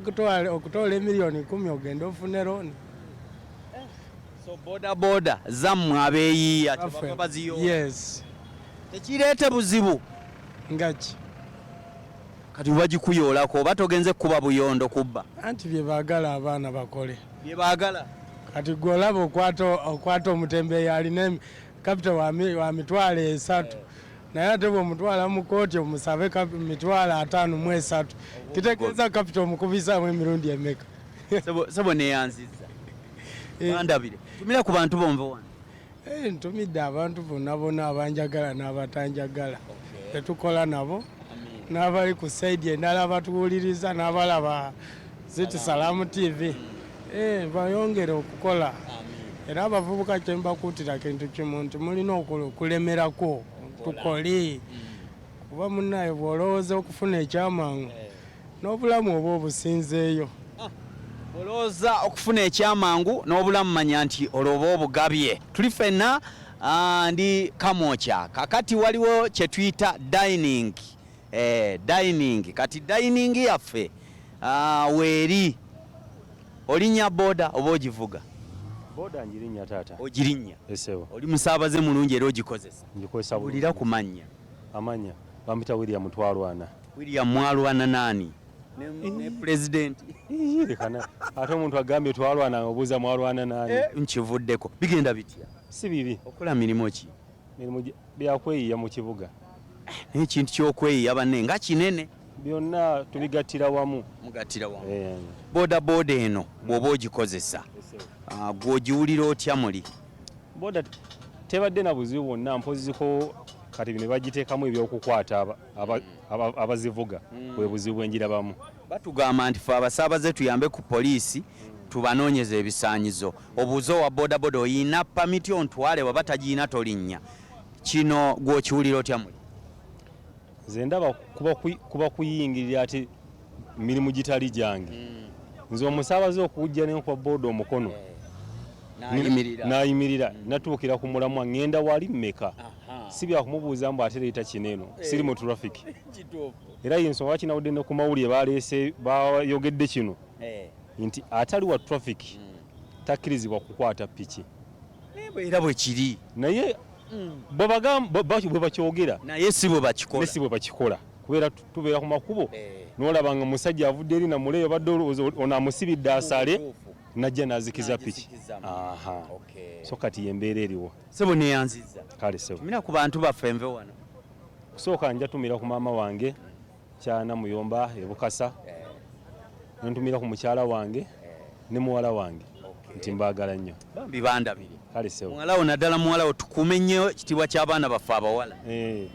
okutoola emiliyoni 10 ogenda ofune looni. So boda zammwe abeeyiiya tebava baziyoola. Yes. Tekireete buzibu. Ngaki? Kati bagikuyoolako oba togenze kuba buyondo kubba. Anti bye baagala abaana bakole. Bye baagala. Kati gwolaba okwata omutembeeyi alina kapita wa mitwalo 3 naye ate bw'omutwala mu kooti omusabe mitwalo 5 mu 3 kitegeeza kapita omukubisaamu emirundi emeka. Sebo neyanziza. Bandabire. Tumira ku bantu bomve wano. Ntumidde abantu bonna abanjagala n'abatanjagala. Tetukola nabo. N'abali ku saidi endala abatuwuliriza n'abalaba Ziti Salamu TV. Bayongere okukola. Era abavubuka kye mbakuutira kintu kimu nti mulina okulemerako tukole. Kuba munnaye bw'olowooza okufuna ekyamangu n'obulamu oba obusinzeeyo. Olowooza okufuna ekyamangu n'obulamu manya nti olwoba obugabye. Tuli ffenna ndi Kamwokya. Kakati waliwo kye tuyita dining. Dining. Kati dining yaffe weeri olinya boda oba ogivuga? Boda njirinya taata. Ogirinnya? Esewo. Oli musaabaze mulungi era ogikozesa? Ngikozesa bulungi. Bulira ku mannya? Amanya bamuyita William Mwalwana. William Mwalwana nani? Ne president. Ate omuntu agambye Twalwana obuuza Mwalwana nani? Nkivuddeko. Bigenda bitya? Si bibi. Okola mirimu ki? Mirimu byakweyiya mu kibuga. Ekintu ky'okweyiya banne nga kinene. Byonna tubigattira wamu. Mugattira wamu. Boda eno bw'oba ogikozesa gw'ogiwulira otya muli? Boda tebadde na buzibu bwonna mpoziko kati bino bagiteekamu ebyokukwata abazivuga bwe buzibu bwenjirabamu. Batugamba nti fe abasaabaze tuyambe ku poliisi tubanoonyeza ebisaanyizo. Obuuze owa boda oyina pamiti ontwale waba tagiina tolinnya. Kino gw'okiwulira otya muli? Nze ndaba kuba kuyingirira ati mirimu gitali gyange. Nze omusaabaze okujja nenkuba boda omukono nayimirira natuukira ku mulamwa ngenda wali mmeka. Si bya kumubuuza mbu ate leeta kineno siri mu traffic. Era yensonga kinawudde ne ku mawulire baleese bayogedde kino nti atali wa traffic takkirizibwa kukwata piki. Era bwe kiri naye bwe bakyogera naye si bwe bakikola kubeera tubeera ku makubo n'olaba nga musajja avudde eri namuleyo badde ono amusibidde asale najja nazikiza piki. So kati yembeera eriwo. Sebo neyanziza. Kale sebo. Tumira ku bantu baffe enve wano. Kusooka nja tumira ku maama wange Kyana Muyomba Ebukasa. Ntumira ku mukyala wange ne muwala wange nti mbaagala nnyo. Bambi bandabire. Kale sebo. Muwalawo naddala muwalawo tukuume nnyo ekitiibwa ky'abaana baffe abawala.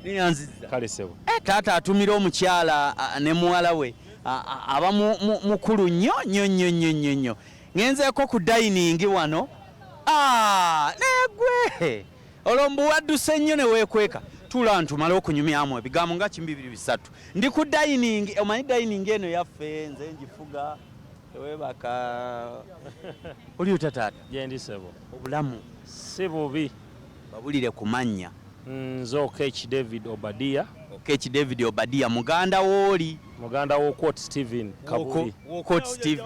Neyanziza. Kale sebo. Taata atumira omukyala ne muwala we aba mukulu nnyo. Ngenzeeko ku dining wano. Negwe olombu wadduse nnyo ne weekweka. Tula ntumala okunyumyamu ebigambo nga 2-3. Ndi ku dining, omanyi dining eno yaffe nze ngifuga ewebaka. Oli otya taata? Gyendi sebo. Obulamu si bubi. Babulire ku mannya. Nzoka H. David Obadia. Okech David Obadia muganda woli muganda wo Court Steven Kabuli Court Steven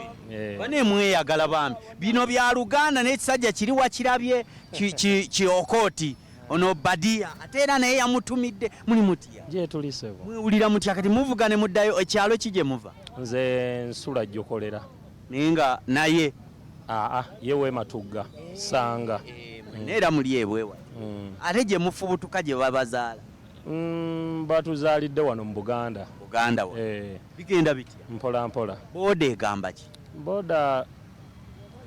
bane mweyagala bambi bino bya Luganda n'ekisajja kiri wakirabye ki Okoti ono Obadia ate era naye yamutumidde muli mutya je tulisebo mwulira mutya kati muvugane muddayo ekyalo kije muva nze nsula jokolera ninga naye yewe matugga sanga neera muli ebwewa ate gye mufubutuka gye babazaala batuzaalidde wano mu Buganda wa bigenda bitya mpola mpola boda egamba ki boda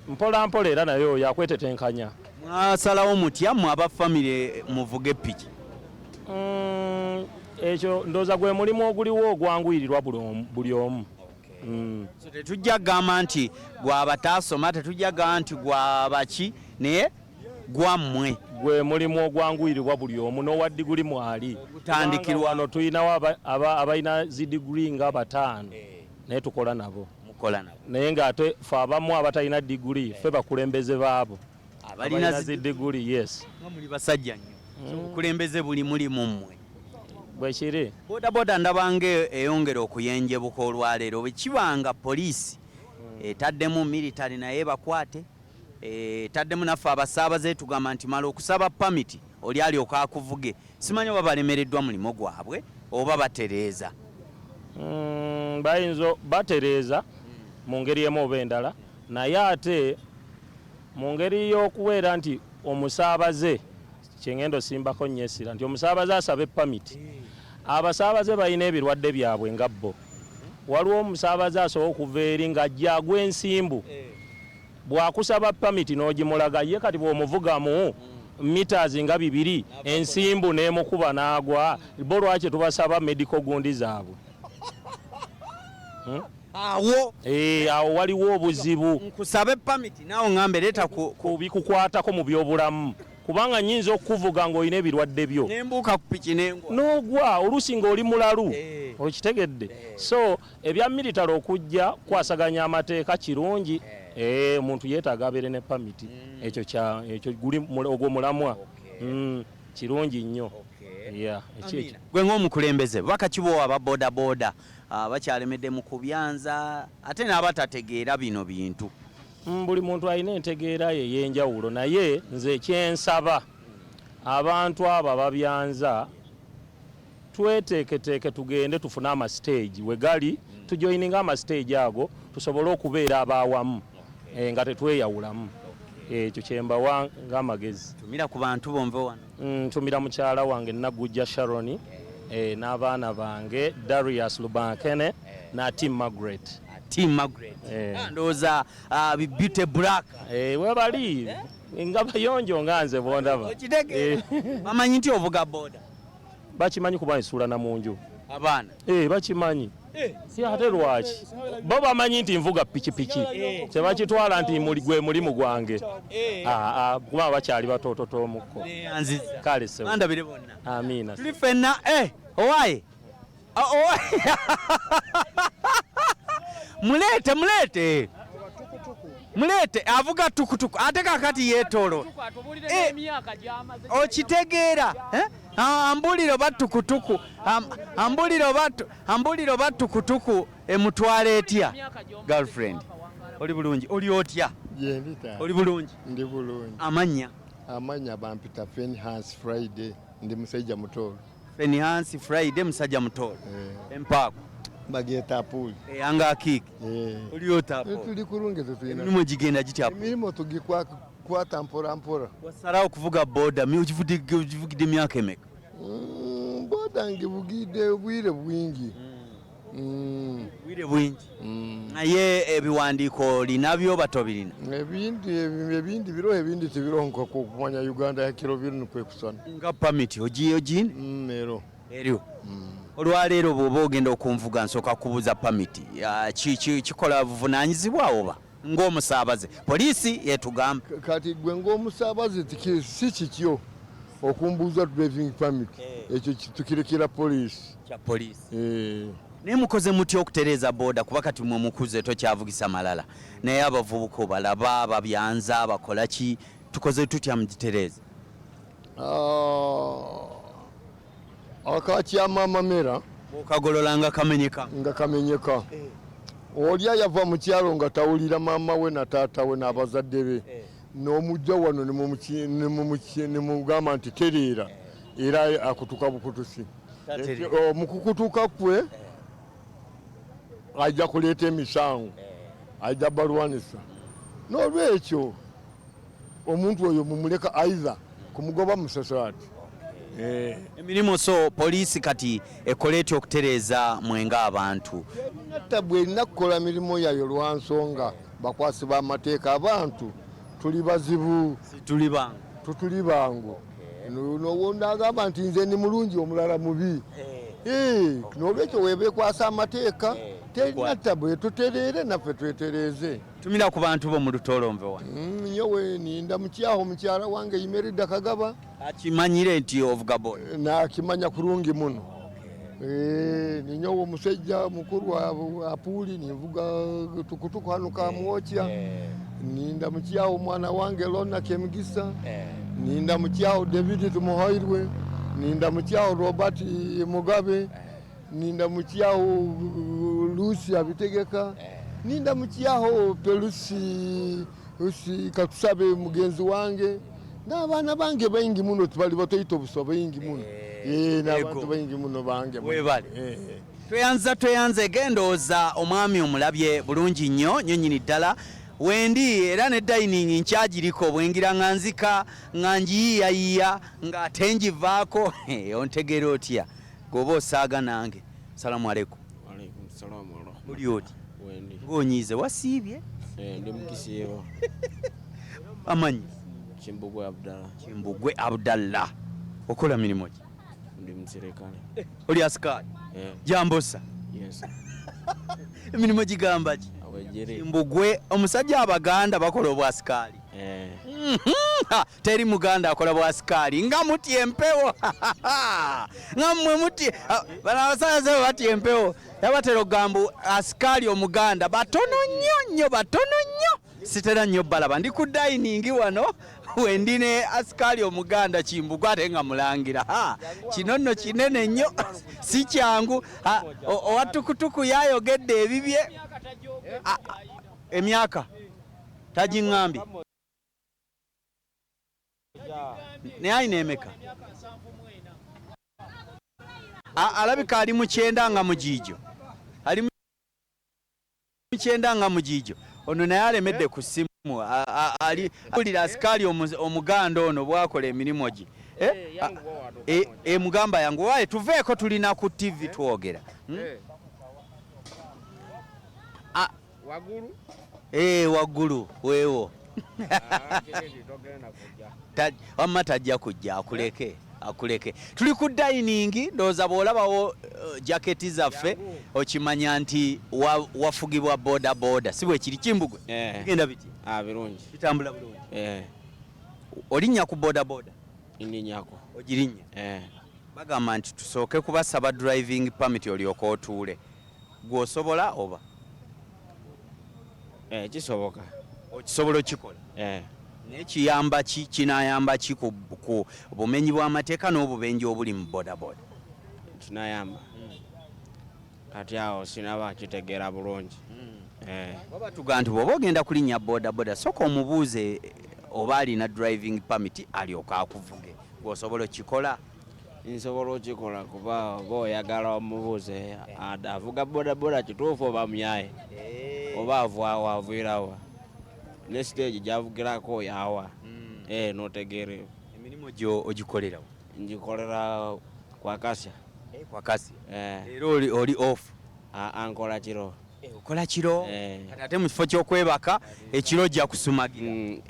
mpola mpola era nayo yakwetetenkanya mwasalawo mutya mwe abafamire muvuge piki ekyo ndooza gwe mulimu oguliwo ogwanguyirirwa buli omu so tetujja gamba nti gw'abataasoma tetujja gamba nti gw'abaki naye gwammwe gwe mulimu ogwanguyirirwa buli omu n'owa diguli mwali gutandikirwa wano tulinawo abalina zi diguli nga 5 naye tukola nabo naye ng'ate fe abamu abatalina diguli fe bakulembeze baabo abalina zi diguli yes muli basajja nnyo obukulembeze buli muli mu mmwe bwekiri bodaboda ndabanga eyongera okuyenjebuka olwaleero bwe kibanga poliisi etaddemu military naye bakwate taddemu naffe abasaabaze tugamba nti mala okusaba pamiti oli alyoka akuvuge simanyi oba balemereddwa mulimo gwabwe oba batereeza bayinza batereeza mu ngeri emu oba endala naye ate mu ngeri y'okubeera nti omusaabaze kyengendo simbako nnyesira nti omusaabaze asabe pamiti abasaabaze balina ebirwadde byabwe nga bo waliwo omusaabaze asobola okuva eri ng'ajja agw'ensimbu bwakusaba pamiti n'ogimulaga ye kati bw'omuvugamu mitazi nga 2 ensimbu n'emukuba n'agwa bo lwaki tubasaba medical gundi zaabwe awo waliwo obuzibu nkusabe pamiti naawe ngambe leeta bikukwatako mu byobulamu kubanga nyinza okuvuga ng'olina ebirwadde byo nembuuka ku piki n'ogwa oluusi ng'oli mulalu okitegedde so ebya military okujja kwasaganya amateeka kirungi omuntu yeetaaga abeere ne pamiti ekyo guli ogwo mulamwa kirungi nnyo gwe ng'omukulembeze bakakibowa ababodaboda bakyalemedde mu kubyanza ate n'abatategeera bino bintu buli muntu alina entegeera ye ey'enjawulo naye nze ekyensaba abantu abo ababyanza tweteeketeeke tugende tufune amasiteegi we gali tujoyininga amasiteegi ago tusobole okubeera abaawamu nga tetweyawulamu ekyo kyembawa ng'amagezi tumira ku bantu bomve wano ntumira mukyala wange Nagujja Sharoni n'abaana bange Darius Lubankene na Tim Margaret ndowooza bibute black webali nga bayonjo nga nze bondaba bamanyi nti ovuga boda bakimanyi kuba nsuula na munju abaana bakimanyi si ate lwaki bo bamanyi nti nvuga pikipiki tebakitwala nti gwe mulimu gwange kuba bakyali batoototoomukko kale andabire bonna amiina tuli ffenna owaye mulete avuga tukutuku ate kakati yeetoolo okitegeera ambuliro batukutuku ambuliro batukutuku emutwala etya girlfriend oli bulungi oli otya oli bulungi ndi bulungi amanya bampita Fenhance Friday ndi musajja mutoolo Fenhance Friday musajja mutoolo empaako bageta apuli anga akiki oli otapo tuli kulungeze tuyina emirimu gigenda gityapo emirimu tugikwata mpora wasalawo kuvuga boda ujivugidde emyaka emeka boda ngivugidde obwire bwingi naye ebiwandiiko linabyo batobirina ebindi biro ebindi tebironka kumanya Uganda ya kiro biri kwe kusana nga pamiti ogini ero eryo olwaleero bw'oba ogenda okunvuga nsooka kubuuza pamiti kikola buvunaanyizibwa oba ng'omusaabaze poliisi yetugamba kati gwe ng'omusaabaze si kikyo okumbuuza driving permit ekyo tukirekera poliisi naye mukoze mutya okutereeza booda kuba kati mwe mukuze tokyavugisa malala naye abavubuka obalaba babyanza bakola ki tukoze tutya mugitereeza akakyama mera okagololanga kamenyeka nga kamenyeka olya yava mu kyalo nga tawulira maama we na taata we n'abazadde be n'omujja wano ne mugamba nti tereera era akutuka bukutusi mu kukutuka kwe ajja kuleeta emisango ajja balwanisa n'olwekyo omuntu oyo mumuleka aiza kumugoba mu society. Emirimu so poliisi kati ekola etya okutereeza mwenga abantu natabwe erina kukola mirimu yayo lwansonga bakwasi b'amateeka abantu tuli bazibu tutuli bangu nagamba nti nze ndi mulungi omulala mubi n'olwekyo webeekwasa amateeka terina tabwe tutereere naffe twetereeze tumira ku bantu bo mu Lutolombe wano nyowe ninda mukyaho mukyala wange Yimerida Kagaba akimanyire nti ovuga boda nakimanya kurungi muno ninyowe omusajja mukuru apuuli ninvuga tukutuku hano kamwokya ninda mukyaho omwana wange Lona Kemgisa ninda mukyaho David Tumuhairwe ninda mukyaho Robert Mugabe ninda mukyaho Lucy Abitegeka ninda mukyaho Pelusi Katusabe mugenzi wange n'abaana bange baingi muno tubali batoyita obuso baingi muno n'abantu baingi muno bange tweyanze gendooza omwami omulabye bulungi nnyo nyonyini ddala wendi era ne dining nkyagiriko bwengira nga nzika nga njiyiyayiya ng'ate njivaako ontegera otya goba osaaga nange. Salamu alaikum. Uli oti ng'onyiize wasiibye ndi mukisiibo amanyi Kimbugwe Abdallah okola mirimu ki? ndi muserikale. Oli askari jambosa? Emirimu gigamba ki? Kimbugwe omusajja Abaganda bakola obwasikali teri Muganda akola bwasikali nga muti empewo nga mmwe muti bano abasaze bati empewo yabatera okugamba asikali Omuganda batono nnyo batono nnyo sitera nnyo balaba ndi ku dining wano wendine asikali Omuganda Kimbugwe ate nga mulangira kino nno kinene nnyo si kyangu owatukutuku yayogedde ebibye emyaka tagiŋŋambye naye ayina emeka alabika ali mukyenda nga mugiijo ali mukyenda nga mugiijo ono naye alemedde ku ssimu alira asikali Omuganda ono bwakola emirimu gi mugamba yangu waye tuveeko tulina ku TV twogera waggulu weewo wamma tajja kujja akuleke tuli ku dining ndowooza bw'olabawo jaketi zaffe okimanya nti wafugibwa boda si bwe kiri Kimbugwe bigenda biti birungi bitambula bulungi olinnya ku boda ndinyako ogirinnya bagamba nti tusooke kubasaba driving permit olyoka otuule gwosobola oba kisoboka okisobola okikola naye kiyamba ki kinayamba ki ku bumenyi bw'amateeka n'obubenje obuli mu bodaboda? Kinayamba kati awo sinaba kitegeera bulungi oba tuga nti bw'oba ogenda kulinnya bodaboda soka omubuuze oba alina driving permit alyoka akuvuge gwosobola okikola? Nsobola okikola kuba oba oyagala omubuuze avuga bodaboda kituufu oba myaye oba avaawo aviirawa ne stage gyavugirako yawa notegeere. Emirimu gyo ogikolerawo? Ngikolera kwa Kasya. Kwa Kasya era oli off? Nkola kiro. Okola kiro ate mu kifo ky'okwebaka ekiro ojja kusumagira?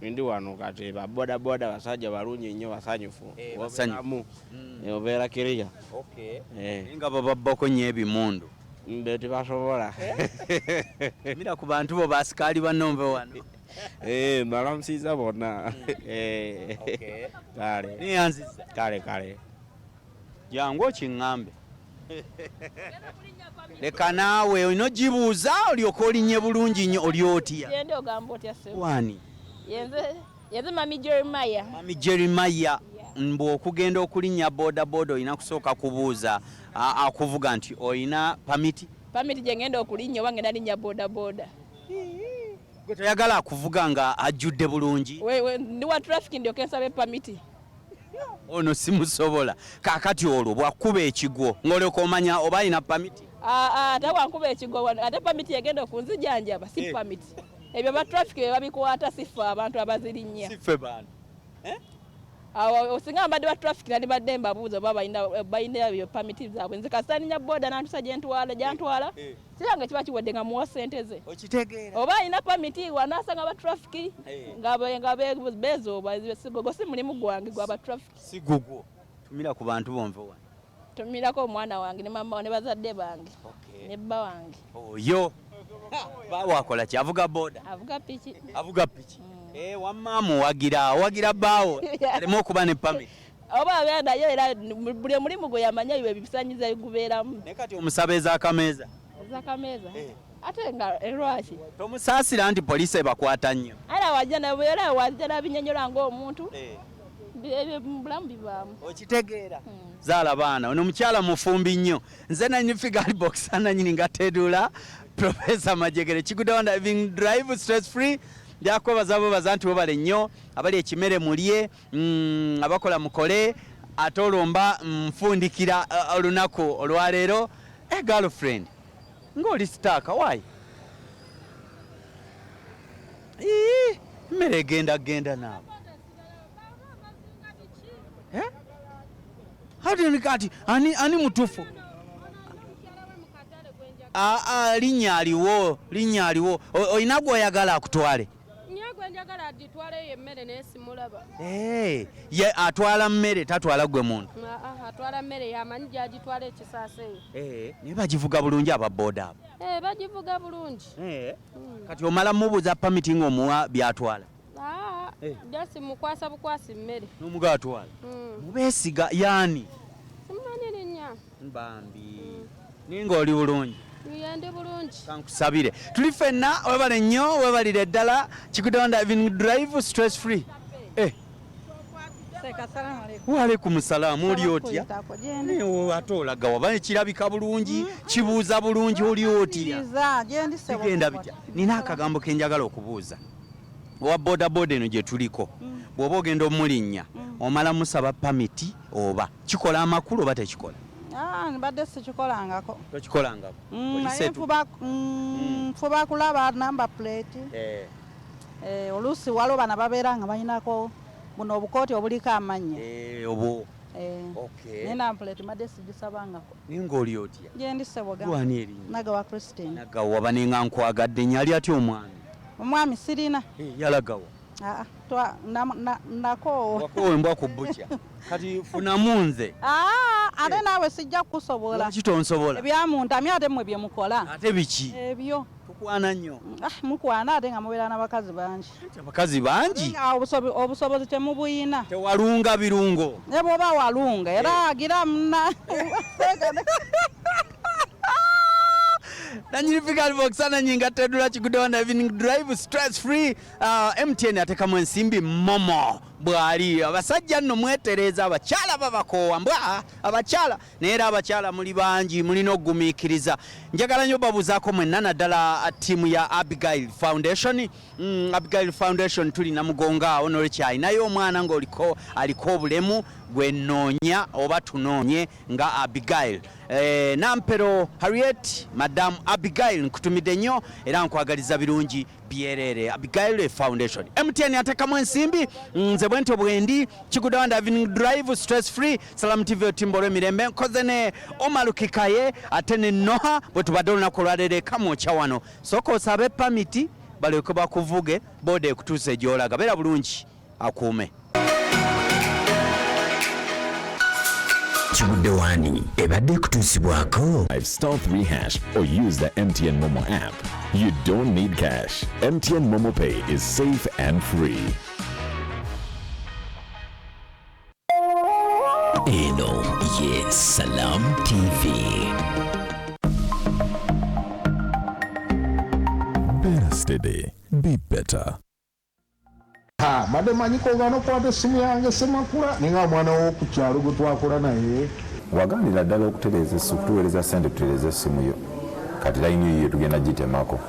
Ndi wano kati babodaboda basajja balungi nnyo basanyufu obeera kiriya nga bababbako nnyo ebimundu mbe tebasobola mira ku bantu bo basikali bannombe wano mbalamusiiza bonna kale neyanziza kale jangu okiŋŋambe leka naawe onogibuuza olyoka olinnye bulungi nnyo oli otya? Waani Yenze Mami Jeremiah. Mami Jeremiah bw'okugenda okulinnya bodaboda olina kusooka kubuuza akuvuga nti olina pamiti gye ngenda okulinnya oba ngenda linnya bodaboda. gwe toyagala akuvuga nga ajjudde bulungi? Ndi wa traffic ndyoke nsabe pamiti. Ono simusobola. Kaakati olwo bw'akuba ekigwo ng'olyoka omanya oba alina pamiti? Ate bwankuba ekigwo ate pamiti yagenda okunzijanjaba si pamiti. Ebyo ba traffic bye babikwata sife abantu abazirinnya. Sife bana. Osinga mbadde wa traffic nali badde mbabuuza oba balina ebyo pamiti zaabwe. Nze kasita ninnya boda nantusa gyantwala kirange kiba kiwedde nga muwa ssente ze. Okitegeera? Oba alina pamiti wanasanga ba traffic nga bezooba sigogo si mulimu gwange gwa ba traffic. Si gugwo. Tumira ku bantu bonve wano. Tumirako omwana wange ne mama ne bazadde bange ne bba wange. Oyo baawo akola ki? Avuga boda? Avuga piki. Avuga piki. Wamaamu wagira baawo aleme okuba ne pamiti. Oba abeera naye era buli mulimu gwe yamanya ebyo ebisanyiza gubeeramu. Ne kati omusaba ez'akameeza? Ez'akameeza? Ate nga lwaki? Tomusaasira nti poliisi ebakwata nnyo. Era wajja n'abinyonyola ng'omuntu. Ebyo mu bulamu bibaamu. Okitegeera? Zaala baana ono mukyala mufumbi nnyo. Nze nanyi Figali Box nannyini nga Tedula Professor Majegere Kigudde on driving drive stress free. Byakwebaza baza nti bobale nnyo abali ekimere mulye abakola mukole ate olomba nfundikira olunaku olwaleero girlfriend ng'oli sitaaka wayi mmere genda naabo hati kati ani mutufu linnya aliwo olina gw'oyagala akutwale njagala agitwale emmere naye simulaba. Ye atwala mmere tatwala gwe muntu? Atwala mmere yamanyi gyagitwala ekisaasa eyo. Naye bagivuga bulungi ababoda abo? Bagivuga bulungi. Kati omala mubuuza pamiti ng'omuwa byatwala? Jasi mukwasa bukwasi mmere. N'omuga atwala? Mubeesiga yaani? Simumanyi linnya. Mbambi. Naye ng'oli bulungi? Ndi bulungi. Kankusabire. Tuli ffenna webale nnyo webalire ddala Kigudde on driving drive stress free. Waalaikum salaam oli otya? Ate olaga waba ekirabika bulungi kibuuza bulungi oli otya? Bigenda bitya? Nina akagambo ke njagala okubuuza. Owa bodaboda eno gye tuliko bw'oba ogenda omulinnya omala musaba pamiti oba kikola amakulu oba tekikola? Nibadde sikikolangako. Tokikolangako? Naye nfuba kulaba number plate. Oluusi waliwo bana babeera nga balinako buno obukooti obuliko amannya. Obwo. Naye number plate mbadde sigisabangako. Naye ng'oli otya? Gyendi Seboga. Lwani erinnya? Nagawa Christine. Nagawa banenga nkwagadde nnyo ali atya omwami? Omwami sirina. Yalagawa? Nako. Wakowe mbwa ku bukya. Kati funamu nze. Ate naawe sijja kukusobola. Lwaki tonsobola? Ebyamuntamya ate mmwe bye mukola. Ate biki? Ebyo. Tukwana nnyo. Mukwana ate nga mubeera n'abakazi bangi. Abakazi bangi? Obusobozi temubuyina. Tewalunga birungo. Ne bw'oba walunga era agira muna. Nanyini Figali Box nyinga Tedula Kigudde on driving drive stress free. MTN atekamu ensimbi momo bwali abasajja nno mwetereza abakyala babakoowa mbwa abakyala naye era abakyala muli bangi mulina okugumiikiriza. Njagala nnyo babuuzaako mwenna naddala ttiimu ya Abigail Foundation. Abigail Foundation tulina mugonga awo nolwekyalinayo omwana ng'oliko aliko obulemu gwe nnoonya oba tunoonye nga Abigail. Nampero Harriet Madam Abigail nkutumidde nnyo era nkwagaliza birungi byerere Abigail Foundation. MTN atekamu ensimbi nze bwentyo bwendi Kigudde on driving drive stress free. Salam TV otimbolo emirembe nkoze ne omalukikaye ate ne Noha bwe tubadde olunaku olwaleero kamwokya wano sooka osabe pamiti balyoke bakuvuge boda ekutuusa gy'olaga beera bulungi akuume. Kigudde Waani ebadde kutuusibwako. *3# or use the MTN Momo app. You don't need cash. MTN Momo Pay is safe and free. Eno ye Salam TV. Better steady, be better. Madde manyiko gano kwate simu yange semakula ninga mwana wo ku kyalo gwe twakola naye. Wagandira ddala okutereeza essimu kutuweereza ssente tutereeza essimu yo kati layini yo tugenda gitemako.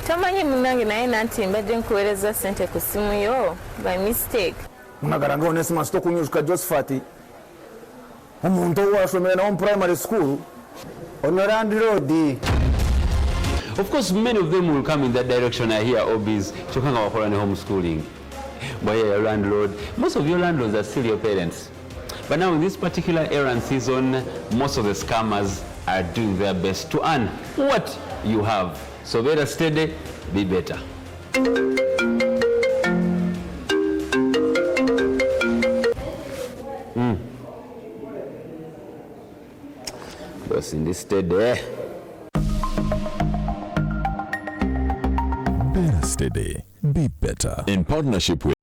Tamanyi munange naye nanti mbadde nkuweereza ssente ku ssimu yo by mistake. Munagala nga Onesmus tokunyuzuka Josephat omuntu owasomera nawo mu primary school ono Land Road. Of course, many of them will come in that direction. I hear OBs chokanga wakola ne homeschooling. But yeah, your landlord, most of your landlords are still your parents. But now in this particular errand season, most of the scammers are doing their best to earn what you have. So better steady, be better. Because in this steady, Better steady, be better. In partnership with